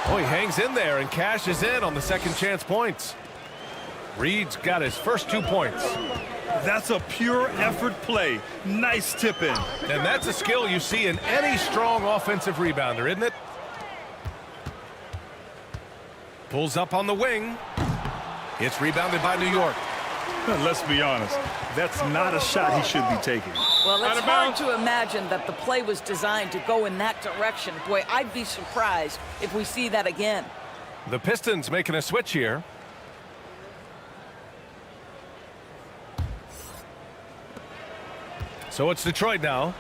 Oh, he hangs in there and cashes in on the second chance points. Reed's got his first 2 points. That's a pure effort play. Nice tip in. And that's a skill you see in any strong offensive rebounder, isn't it? Pulls up on the wing. It's rebounded by New York. Let's be honest, that's not a shot he should be taking. Well, it's hard to imagine that the play was designed to go in that direction. Boy, I'd be surprised if we see that again. The Pistons making a switch here. So it's Detroit now.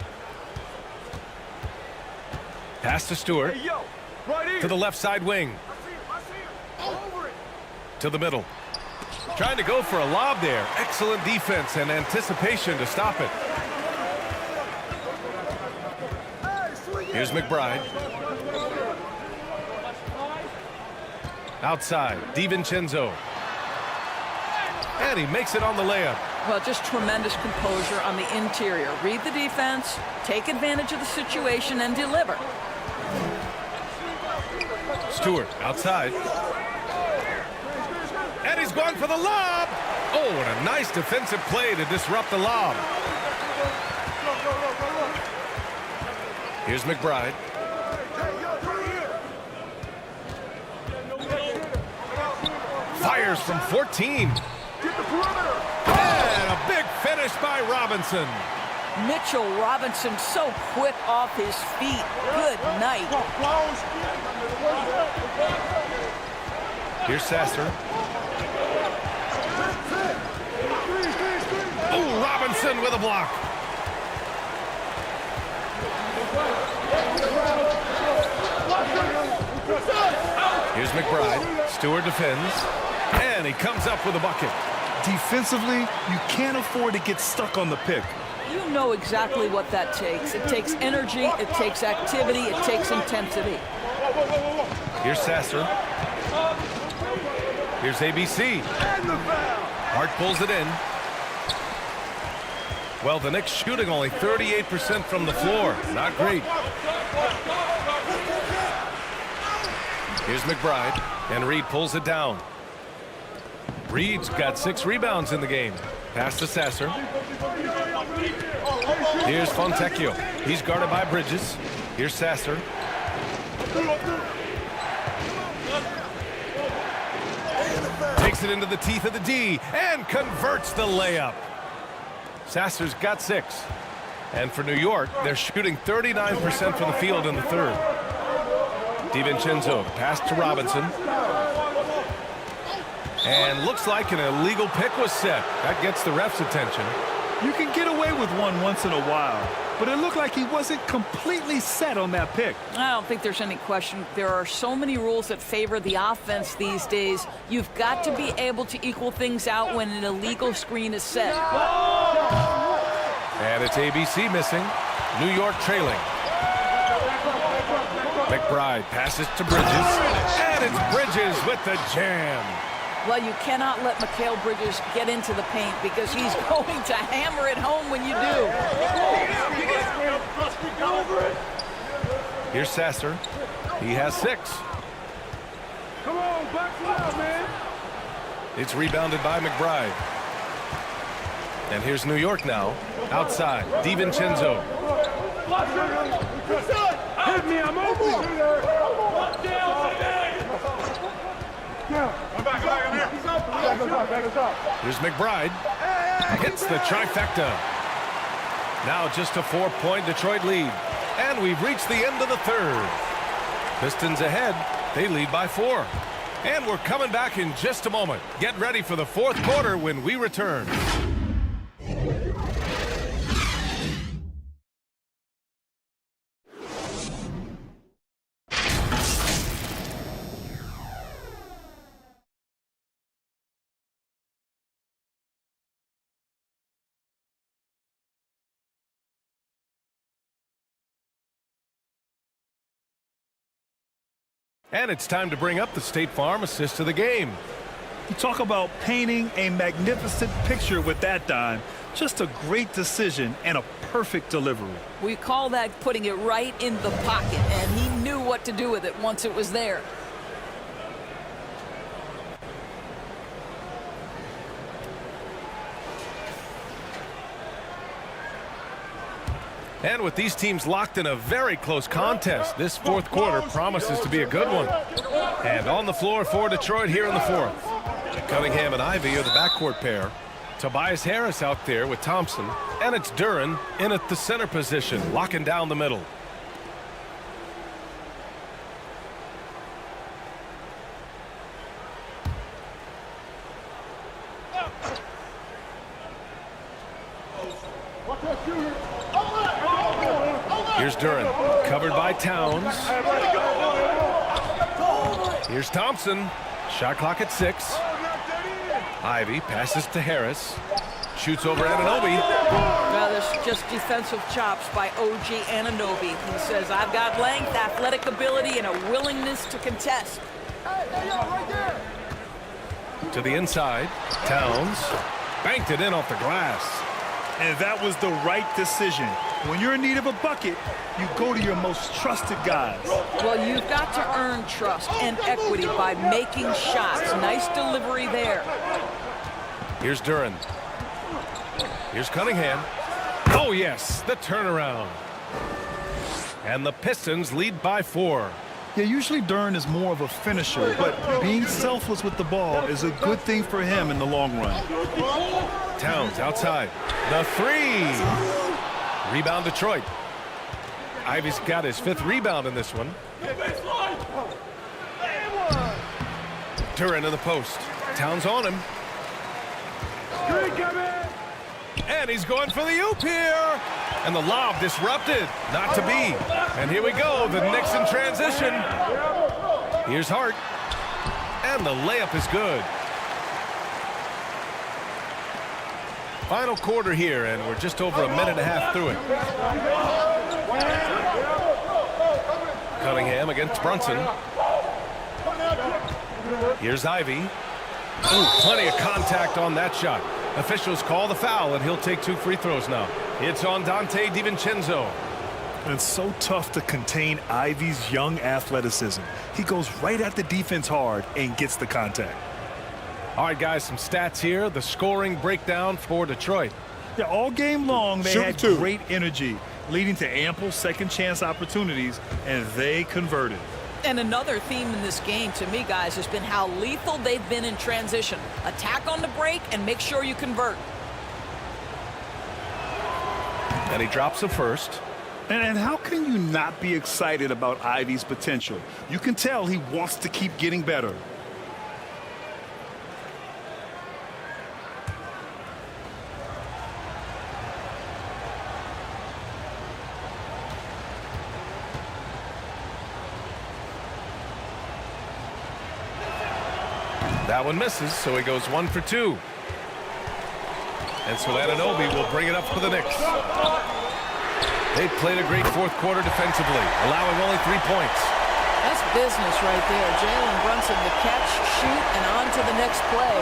Pass to Stewart. To the left side wing. To the middle. Trying to go for a lob there. Excellent defense and anticipation to stop it. Here's McBride. Outside, DiVincenzo. And he makes it on the layup. Well, just tremendous composure on the interior. Read the defense, take advantage of the situation, and deliver. Stewart outside. And he's going for the lob. Oh, and a nice defensive play to disrupt the lob. Here's McBride. Fires from 14. And a big finish by Robinson. Mitchell Robinson so quick off his feet. Good night. Here's Sasser. Oh, Robinson with a block. Here's McBride. Stewart defends. And he comes up with a bucket. Defensively, you can't afford to get stuck on the pick. You know exactly what that takes. It takes energy, it takes activity, it takes intensity. Here's Sasser. Here's ABC. Hart pulls it in. Well, the Knicks shooting only 38% from the floor. Not great. Here's McBride. And Reed pulls it down. Reed's got 6 rebounds in the game. Pass to Sasser. Here's Fontecchio. He's guarded by Bridges. Here's Sasser. Takes it into the teeth of the D and converts the layup. Sasser's got 6. And for New York, they're shooting 39% from the field in the third. DiVincenzo, pass to Robinson. And looks like an illegal pick was set. That gets the ref's attention. You can get away with one once in a while, but it looked like he wasn't completely set on that pick. I don't think there's any question. There are so many rules that favor the offense these days. You've got to be able to equal things out when an illegal screen is set. And it's ABC missing. New York trailing. McBride passes to Bridges, and it's Bridges with the jam. Well, you cannot let Mikal Bridges get into the paint because he's going to hammer it home when you do. Here's Sasser. He has 6. Come on, back out, man. It's rebounded by McBride. And here's New York now. Outside, DiVincenzo. Hit me, I'm open. Here's McBride. Hits the trifecta. Now just a 4-point Detroit lead. And we've reached the end of the third. Pistons ahead. They lead by 4. And we're coming back in just a moment. Get ready for the fourth quarter when we return. And it's time to bring up the State Farm assist of the game. You talk about painting a magnificent picture with that dime. Just a great decision and a perfect delivery. We call that putting it right in the pocket, and he knew what to do with it once it was there. And with these teams locked in a very close contest, this fourth quarter promises to be a good one. And on the floor for Detroit here in the fourth. Cunningham and Ivy are the backcourt pair. Tobias Harris out there with Thompson. And it's Duren in at the center position, locking down the middle. Here's Duren, covered by Towns. Here's Thompson. Shot clock at 6. Ivy passes to Harris. Shoots over Anunoby. Now there's just defensive chops by OG Anunoby. He says, I've got length, athletic ability, and a willingness to contest. To the inside. Towns banked it in off the glass. And that was the right decision. When you're in need of a bucket, you go to your most trusted guys. Well, you've got to earn trust and equity by making shots. Nice delivery there. Here's Duren. Here's Cunningham. Oh, yes, the turnaround. And the Pistons lead by 4. Yeah, usually Duren is more of a finisher, but being selfless with the ball is a good thing for him in the long run. Towns outside. The 3. Rebound Detroit. Ivy's got his 5th rebound in this one. Duren in the post. Towns on him. And he's going for the oop here. And the lob disrupted. Not to be. And here we go. The Knicks in transition. Here's Hart. And the layup is good. Final quarter here, and we're just over a minute and a half through it. Cunningham against Brunson. Here's Ivy. Ooh, plenty of contact on that shot. Officials call the foul, and he'll take 2 free throws now. It's on Dante DiVincenzo. It's so tough to contain Ivy's young athleticism. He goes right at the defense hard and gets the contact. All right, guys, some stats here. The scoring breakdown for Detroit. Yeah, all game long, they had great energy, leading to ample second chance opportunities, and they converted. And another theme in this game, to me, guys, has been how lethal they've been in transition. Attack on the break and make sure you convert. And he drops the first. And how can you not be excited about Ivy's potential? You can tell he wants to keep getting better. That one misses, so he goes 1 for 2. And so Anunoby will bring it up for the Knicks. They played a great fourth quarter defensively, allowing only 3 points. That's business right there. Jalen Brunson, the catch, shoot, and on to the next play.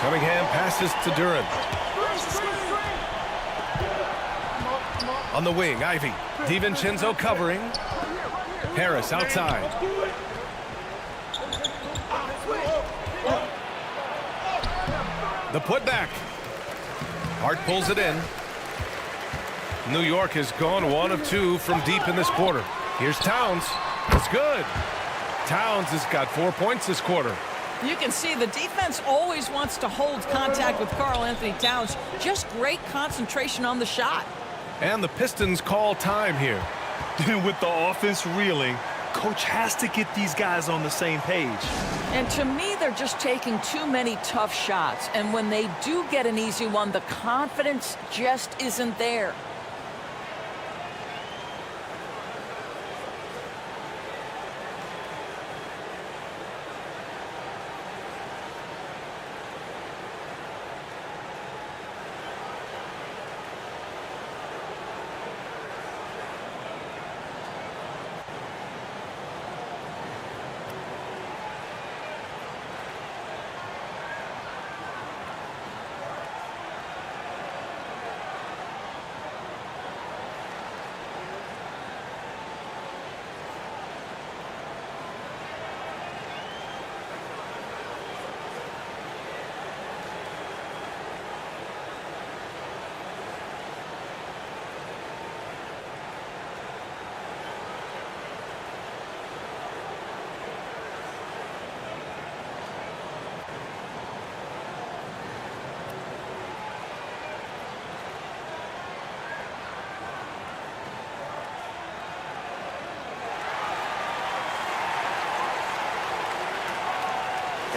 Cunningham passes to Duran. On the wing, Ivy. DiVincenzo covering. Harris outside. The putback. Hart pulls it in. New York has gone 1 of 2 from deep in this quarter. Here's Towns. It's good. Towns has got 4 points this quarter. You can see the defense always wants to hold contact with Karl Anthony Towns. Just great concentration on the shot. And the Pistons call time here. With the offense reeling, coach has to get these guys on the same page. And to me, they're just taking too many tough shots. And when they do get an easy one, the confidence just isn't there.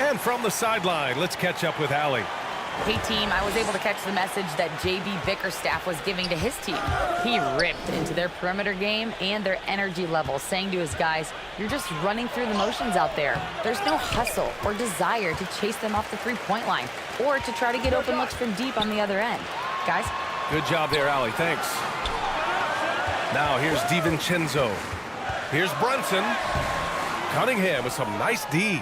And from the sideline, let's catch up with Allie. Hey, team, I was able to catch the message that J.B. Bickerstaff was giving to his team. He ripped into their perimeter game and their energy level, saying to his guys, you're just running through the motions out there. There's no hustle or desire to chase them off the three-point line or to try to get open looks from deep on the other end. Guys? Good job there, Allie. Thanks. Now here's DiVincenzo. Here's Brunson. Cunningham with some nice D.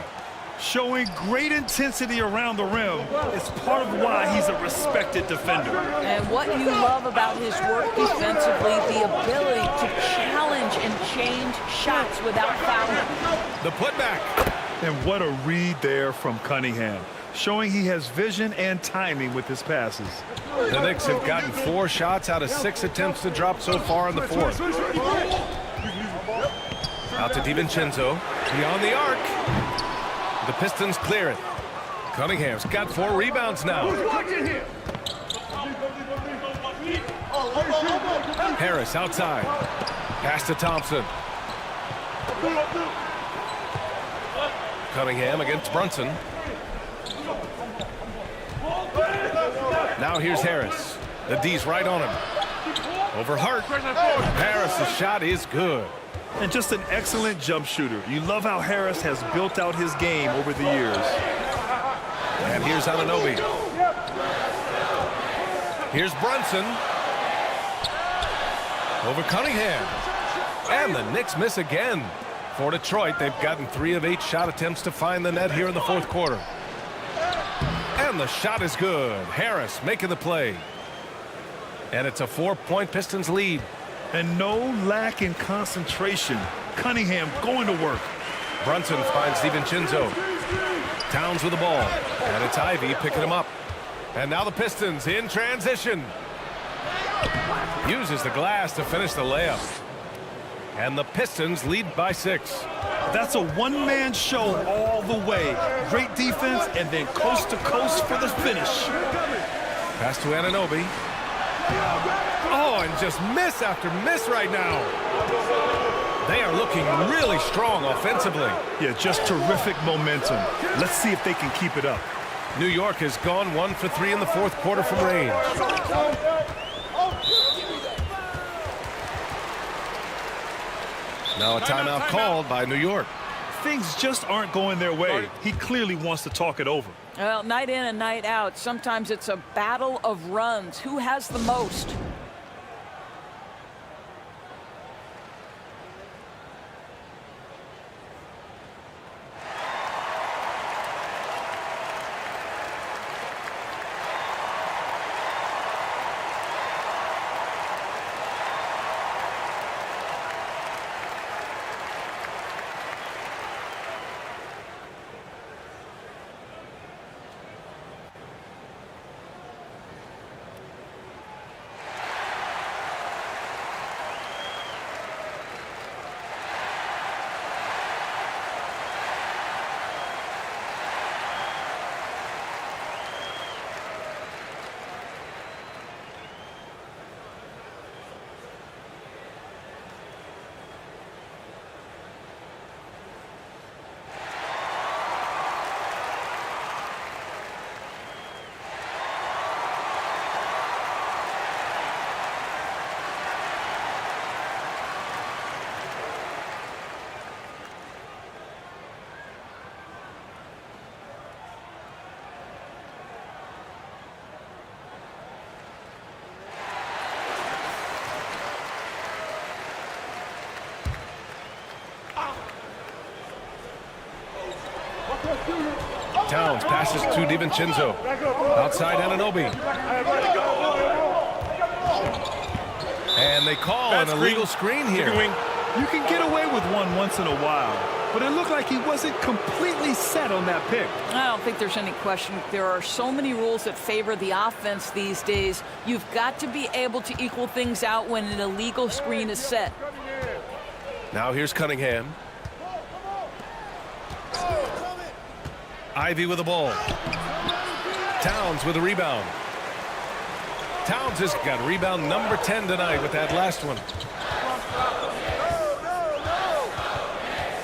Showing great intensity around the rim is part of why he's a respected defender. And what you love about his work defensively, the ability to challenge and change shots without fouling. The putback. And what a read there from Cunningham, showing he has vision and timing with his passes. The Knicks have gotten 4 shots out of 6 attempts to drop so far in the fourth. Out to DiVincenzo. Beyond the arc. The Pistons clear it. Cunningham's got 4 rebounds now. Harris outside. Pass to Thompson. Cunningham against Brunson. Now here's Harris. The D's right on him. Over Hart. Harris' shot is good. And just an excellent jump shooter. You love how Harris has built out his game over the years. And here's Anunoby. Here's Brunson. Over Cunningham. And the Knicks miss again. For Detroit, they've gotten 3 of 8 shot attempts to find the net here in the fourth quarter. And the shot is good. Harris making the play. And it's a 4-point Pistons lead. And no lack in concentration. Cunningham going to work. Brunson finds DiVincenzo. Towns with the ball. And it's Ivy picking him up. And now the Pistons in transition. Uses the glass to finish the layup. And the Pistons lead by 6. That's a one-man show all the way. Great defense and then coast to coast for the finish. Pass to Anunoby. Oh, and just miss after miss right now. They are looking really strong offensively. Yeah, just terrific momentum. Let's see if they can keep it up. New York has gone 1 for 3 in the fourth quarter from range. Now a timeout called by New York. things just aren't going their way, he clearly wants to talk it over. Well, night in and night out, sometimes it's a battle of runs. Who has the most? Towns passes to DiVincenzo. Outside Anunoby. And they call an illegal screen here. You can get away with one once in a while, but it looked like he wasn't completely set on that pick. I don't think there's any question. There are so many rules that favor the offense these days. You've got to be able to equal things out when an illegal screen is set. Now here's Cunningham. Ivy with the ball. Towns with a rebound. Towns has got rebound number 10 tonight with that last one.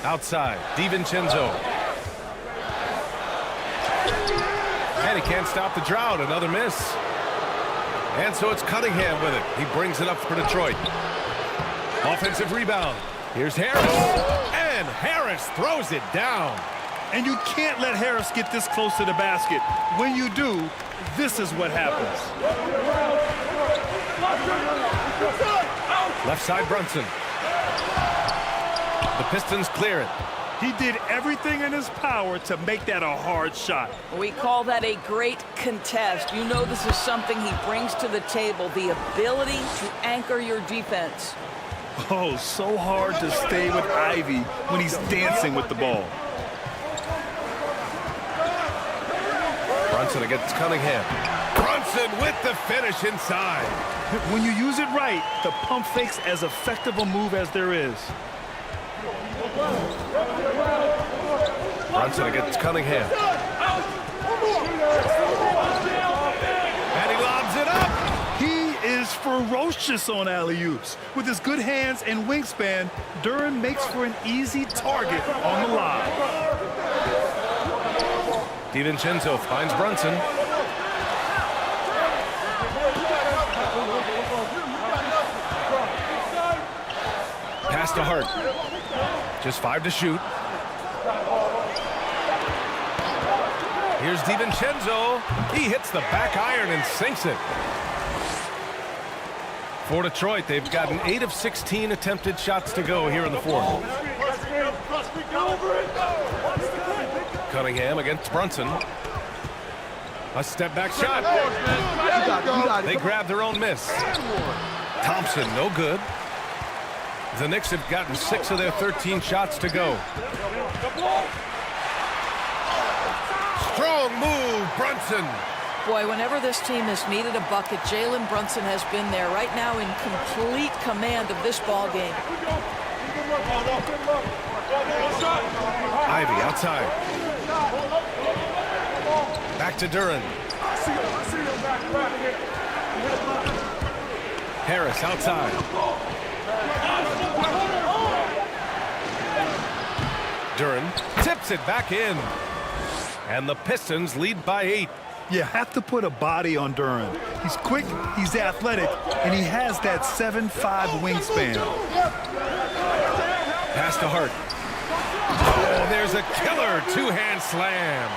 Outside, DiVincenzo. And he can't stop the drought. Another miss. And so it's Cunningham with it. He brings it up for Detroit. Offensive rebound. Here's Harris. And Harris throws it down. And you can't let Harris get this close to the basket. When you do, this is what happens. Left side Brunson. The Pistons clear it. He did everything in his power to make that a hard shot. We call that a great contest. You know this is something he brings to the table, the ability to anchor your defense. Oh, so hard to stay with Ivy when he's dancing with the ball. Brunson against Cunningham. Brunson with the finish inside. When you use it right, the pump fake's as effective a move as there is. Brunson against Cunningham. And he lobs it up. He is ferocious on alley-oops. With his good hands and wingspan, Duren makes for an easy target on the lob. DiVincenzo finds Brunson. Pass to Hart. Just 5 to shoot. Here's DiVincenzo. He hits the back iron and sinks it. For Detroit, they've gotten 8 of 16 attempted shots to go here in the fourth. Cunningham against Brunson. A step back shot. They grab their own miss. Thompson, no good. The Knicks have gotten 6 of their 13 shots to go. Strong move, Brunson. Boy, whenever this team has needed a bucket, Jalen Brunson has been there right now in complete command of this ball game. Ivy outside. Back to Duren. Harris outside. Duren tips it back in. And the Pistons lead by 8. You have to put a body on Duren. He's quick, he's athletic, and he has that 7'5" wingspan. Pass to Hart. Oh, there's a killer two-hand slam.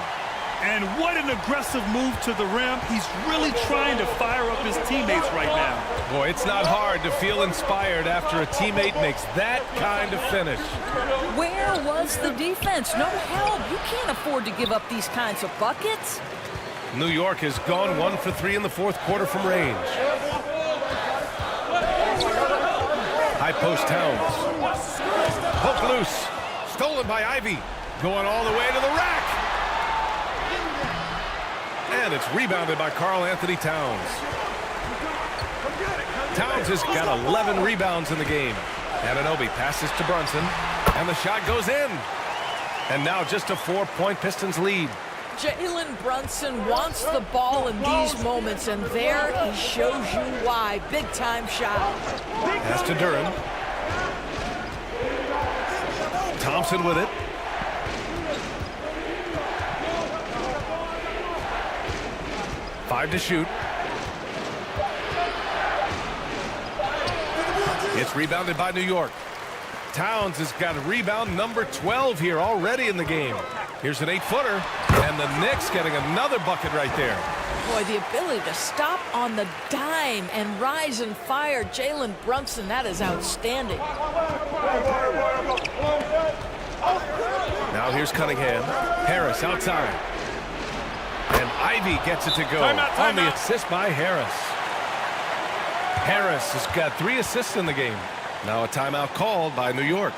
And what an aggressive move to the rim. He's really trying to fire up his teammates right now. Boy, it's not hard to feel inspired after a teammate makes that kind of finish. Where was the defense? No help. You can't afford to give up these kinds of buckets. New York has gone 1 for 3 in the fourth quarter from range. High post Towns. Hook loose. Stolen by Ivy. Going all the way to the rack. And it's rebounded by Karl Anthony Towns. Towns has got 11 rebounds in the game. Anunoby passes to Brunson. And the shot goes in. And now just a 4-point Pistons lead. Jalen Brunson wants the ball in these moments, and there he shows you why. Big-time shot. Pass to Durham. Thompson with it. Five to shoot. It's rebounded by New York. Towns has got a rebound number 12 here already in the game. Here's an 8-footer, and the Knicks getting another bucket right there. Boy, the ability to stop on the dime and rise and fire. Jalen Brunson, that is outstanding. Now here's Cunningham. Harris outside. And Ivy gets it to go on the assist by Harris. Harris has got 3 assists in the game. Now a timeout called by New York.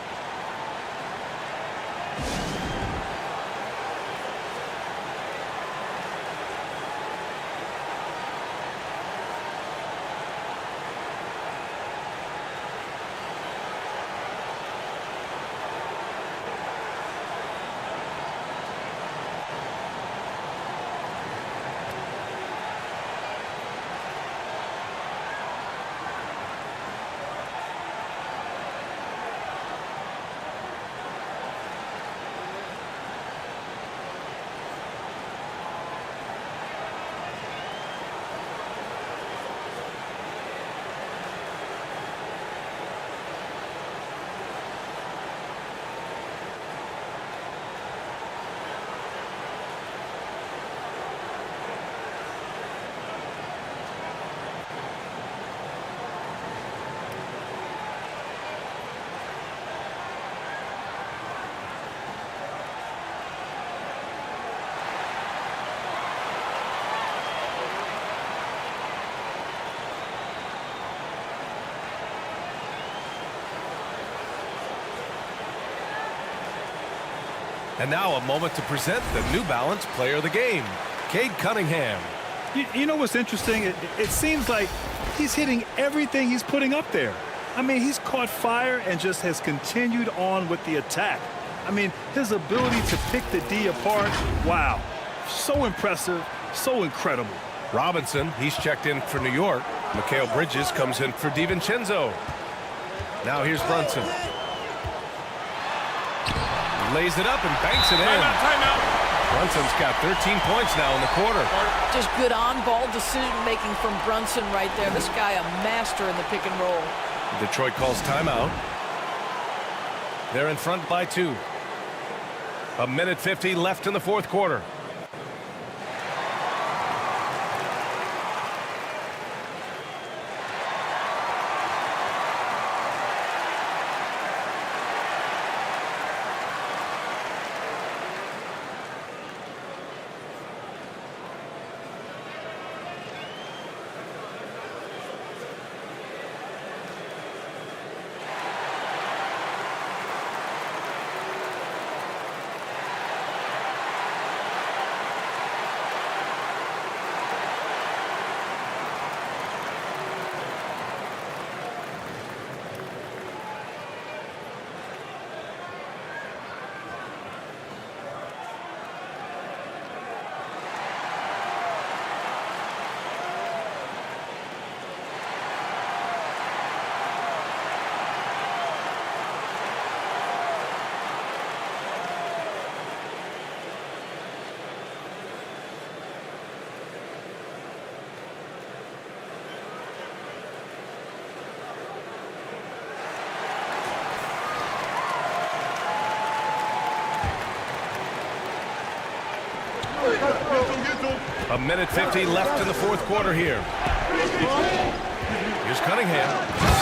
And now a moment to present the New Balance Player of the Game, Cade Cunningham. You know what's interesting? It seems like he's hitting everything he's putting up there. I mean, he's caught fire and just has continued on with the attack. I mean, his ability to pick the D apart, wow. So impressive, so incredible. Robinson, he's checked in for New York. Mikal Bridges comes in for DiVincenzo. Now here's Brunson. Lays it up and banks it in. Timeout. Brunson's got 13 points now in the quarter. Just good on-ball decision-making from Brunson right there. This guy a master in the pick and roll. Detroit calls timeout. They're in front by 2. 1:50 left in the fourth quarter. A minute 50 left in the fourth quarter here. Here's Cunningham.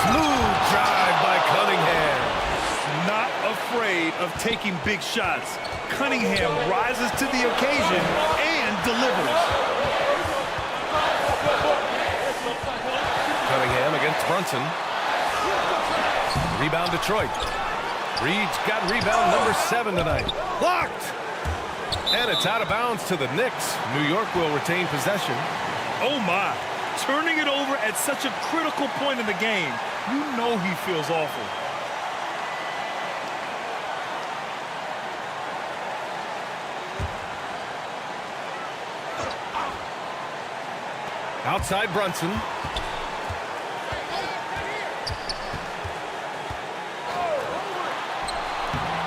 Smooth drive by Cunningham. Not afraid of taking big shots. Cunningham rises to the occasion and delivers. Cunningham against Brunson. Rebound Detroit. Reed's got rebound number 7 tonight. Blocked! And it's out of bounds to the Knicks. New York will retain possession. Oh my, turning it over at such a critical point in the game. You know he feels awful. Outside Brunson.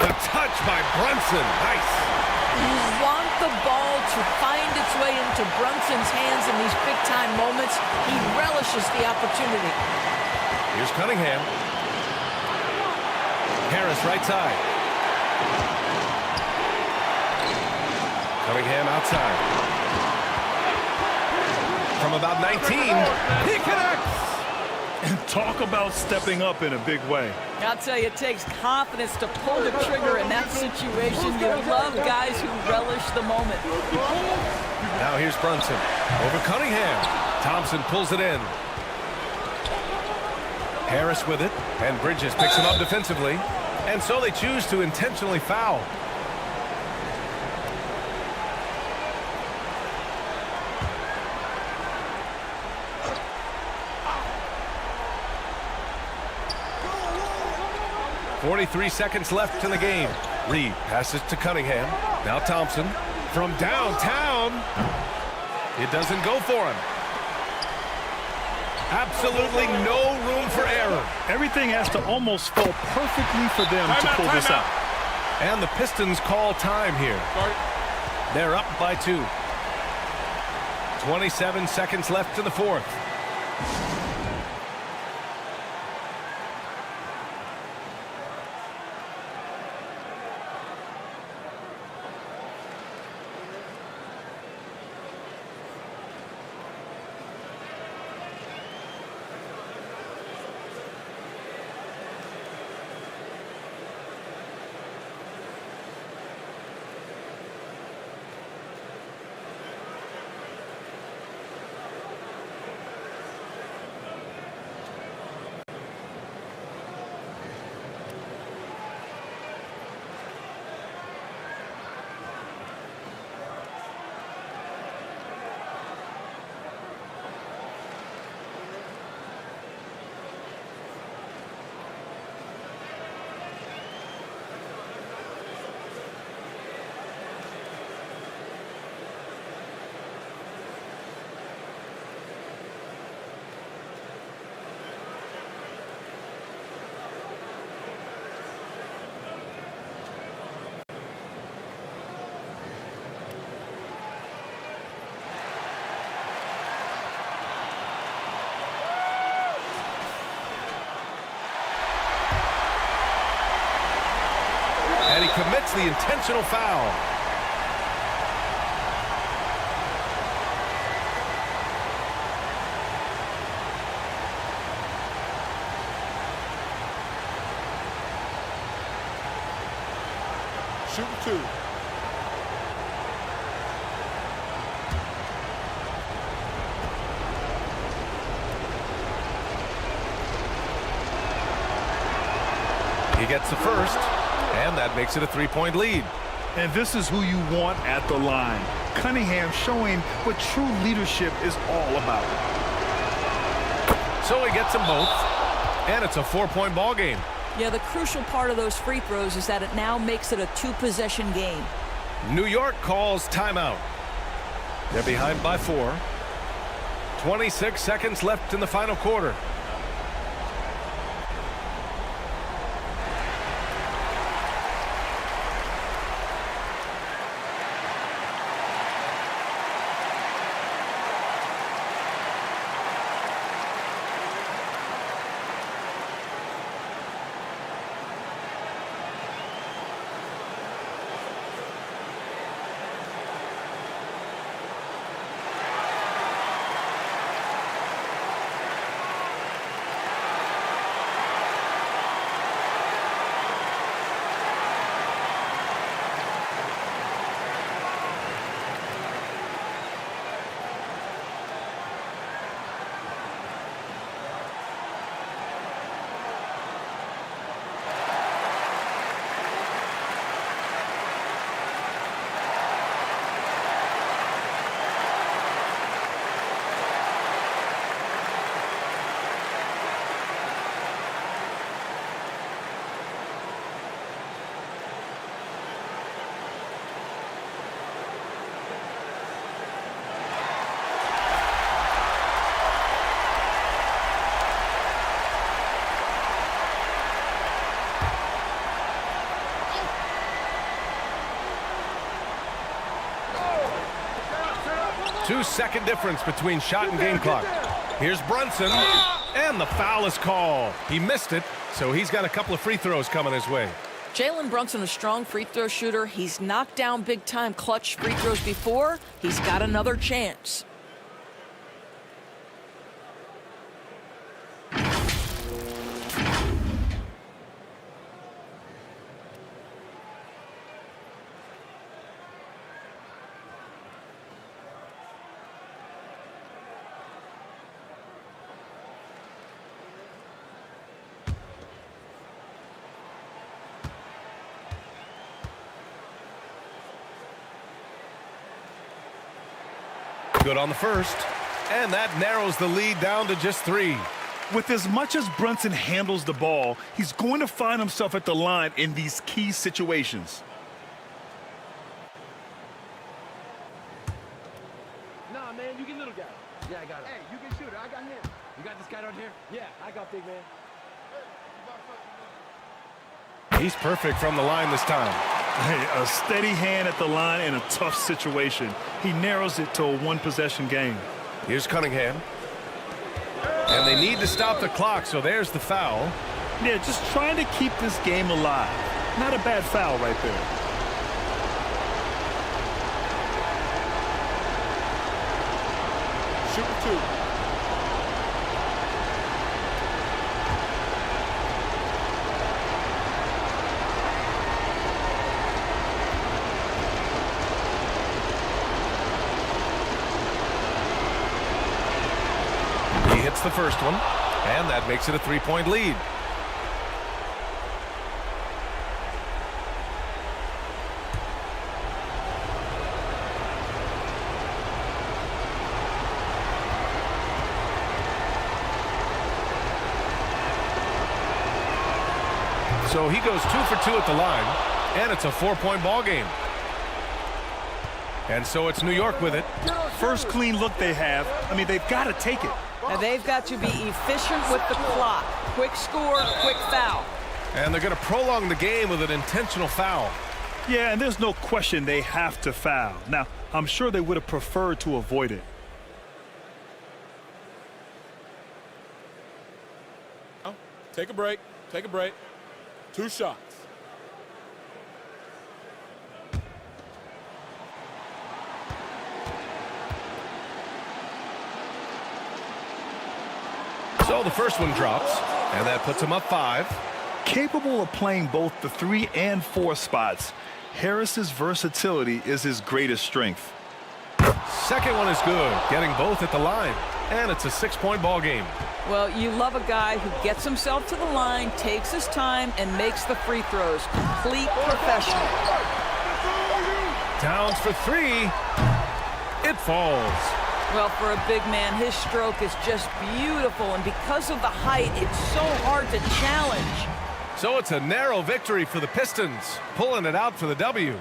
The touch by Brunson. Nice. You want the ball to find its way into Brunson's hands in these big-time moments. He relishes the opportunity. Here's Cunningham. Harris right side. Cunningham outside. From about 19, he connects! And talk about stepping up in a big way. I'll tell you, it takes confidence to pull the trigger in that situation. You love guys who relish the moment. Now here's Brunson. Over Cunningham. Thompson pulls it in. Harris with it. And Bridges picks him up defensively. And so they choose to intentionally foul. .43 seconds left in the game. Reed passes to Cunningham. Now Thompson from downtown. It doesn't go for him. Absolutely no room for error. Everything has to almost fall perfectly for them to pull this out. And the Pistons call time here. They're up by 2. 27 seconds left in the fourth. And he commits the intentional foul. Shooting 2. He gets the first, and that makes it a 3-point lead. And this is who you want at the line. Cunningham showing what true leadership is all about. So he gets them both, and it's a 4-point ball game. Yeah, the crucial part of those free throws is that it now makes it a 2-possession game. New York calls timeout. They're behind by 4. 26 seconds left in the final quarter. 2-second difference between shot and game clock. Here's Brunson, and the foul is called. He missed it, so he's got a couple of free throws coming his way. Jalen Brunson, a strong free throw shooter. He's knocked down big-time clutch free throws before. He's got another chance. Good on the first, and that narrows the lead down to just 3. With as much as Brunson handles the ball, he's going to find himself at the line in these key situations. Nah, man, you get little guy. Yeah, I got it. Hey, you can shoot it. I got him. You got this guy down here? Yeah, I got big man. He's perfect from the line this time. Hey, a steady hand at the line in a tough situation. He narrows it to a one-possession game. Here's Cunningham. And they need to stop the clock, so there's the foul. Yeah, just trying to keep this game alive. Not a bad foul right there. Shooting 2. He hits the first one, and that makes it a 3-point lead. So he goes 2 for 2 at the line, and it's a 4-point ball game. And so it's New York with it. First clean look they have. I mean, they've got to take it. And they've got to be efficient with the clock. Quick score, quick foul. And they're going to prolong the game with an intentional foul. Yeah, and there's no question they have to foul. Now, I'm sure they would have preferred to avoid it. Take a break. Take a break. 2 shots. So the first one drops, and that puts him up 5. Capable of playing both the 3 and 4 spots, Harris's versatility is his greatest strength. Second one is good, getting both at the line, and it's a 6-point ball game. Well, you love a guy who gets himself to the line, takes his time, and makes the free throws. Complete professional. Towns for 3. It falls. Well, for a big man, his stroke is just beautiful, and because of the height, it's so hard to challenge. So it's a narrow victory for the Pistons, pulling it out for the W.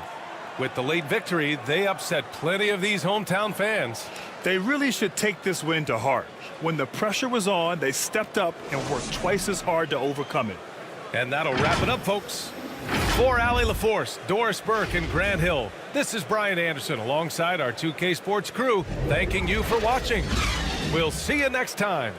With the late victory, they upset plenty of these hometown fans. They really should take this win to heart. When the pressure was on, they stepped up and worked twice as hard to overcome it. And that'll wrap it up, folks. For Allie LaForce, Doris Burke, and Grant Hill, this is Brian Anderson alongside our 2K Sports crew, thanking you for watching. We'll see you next time.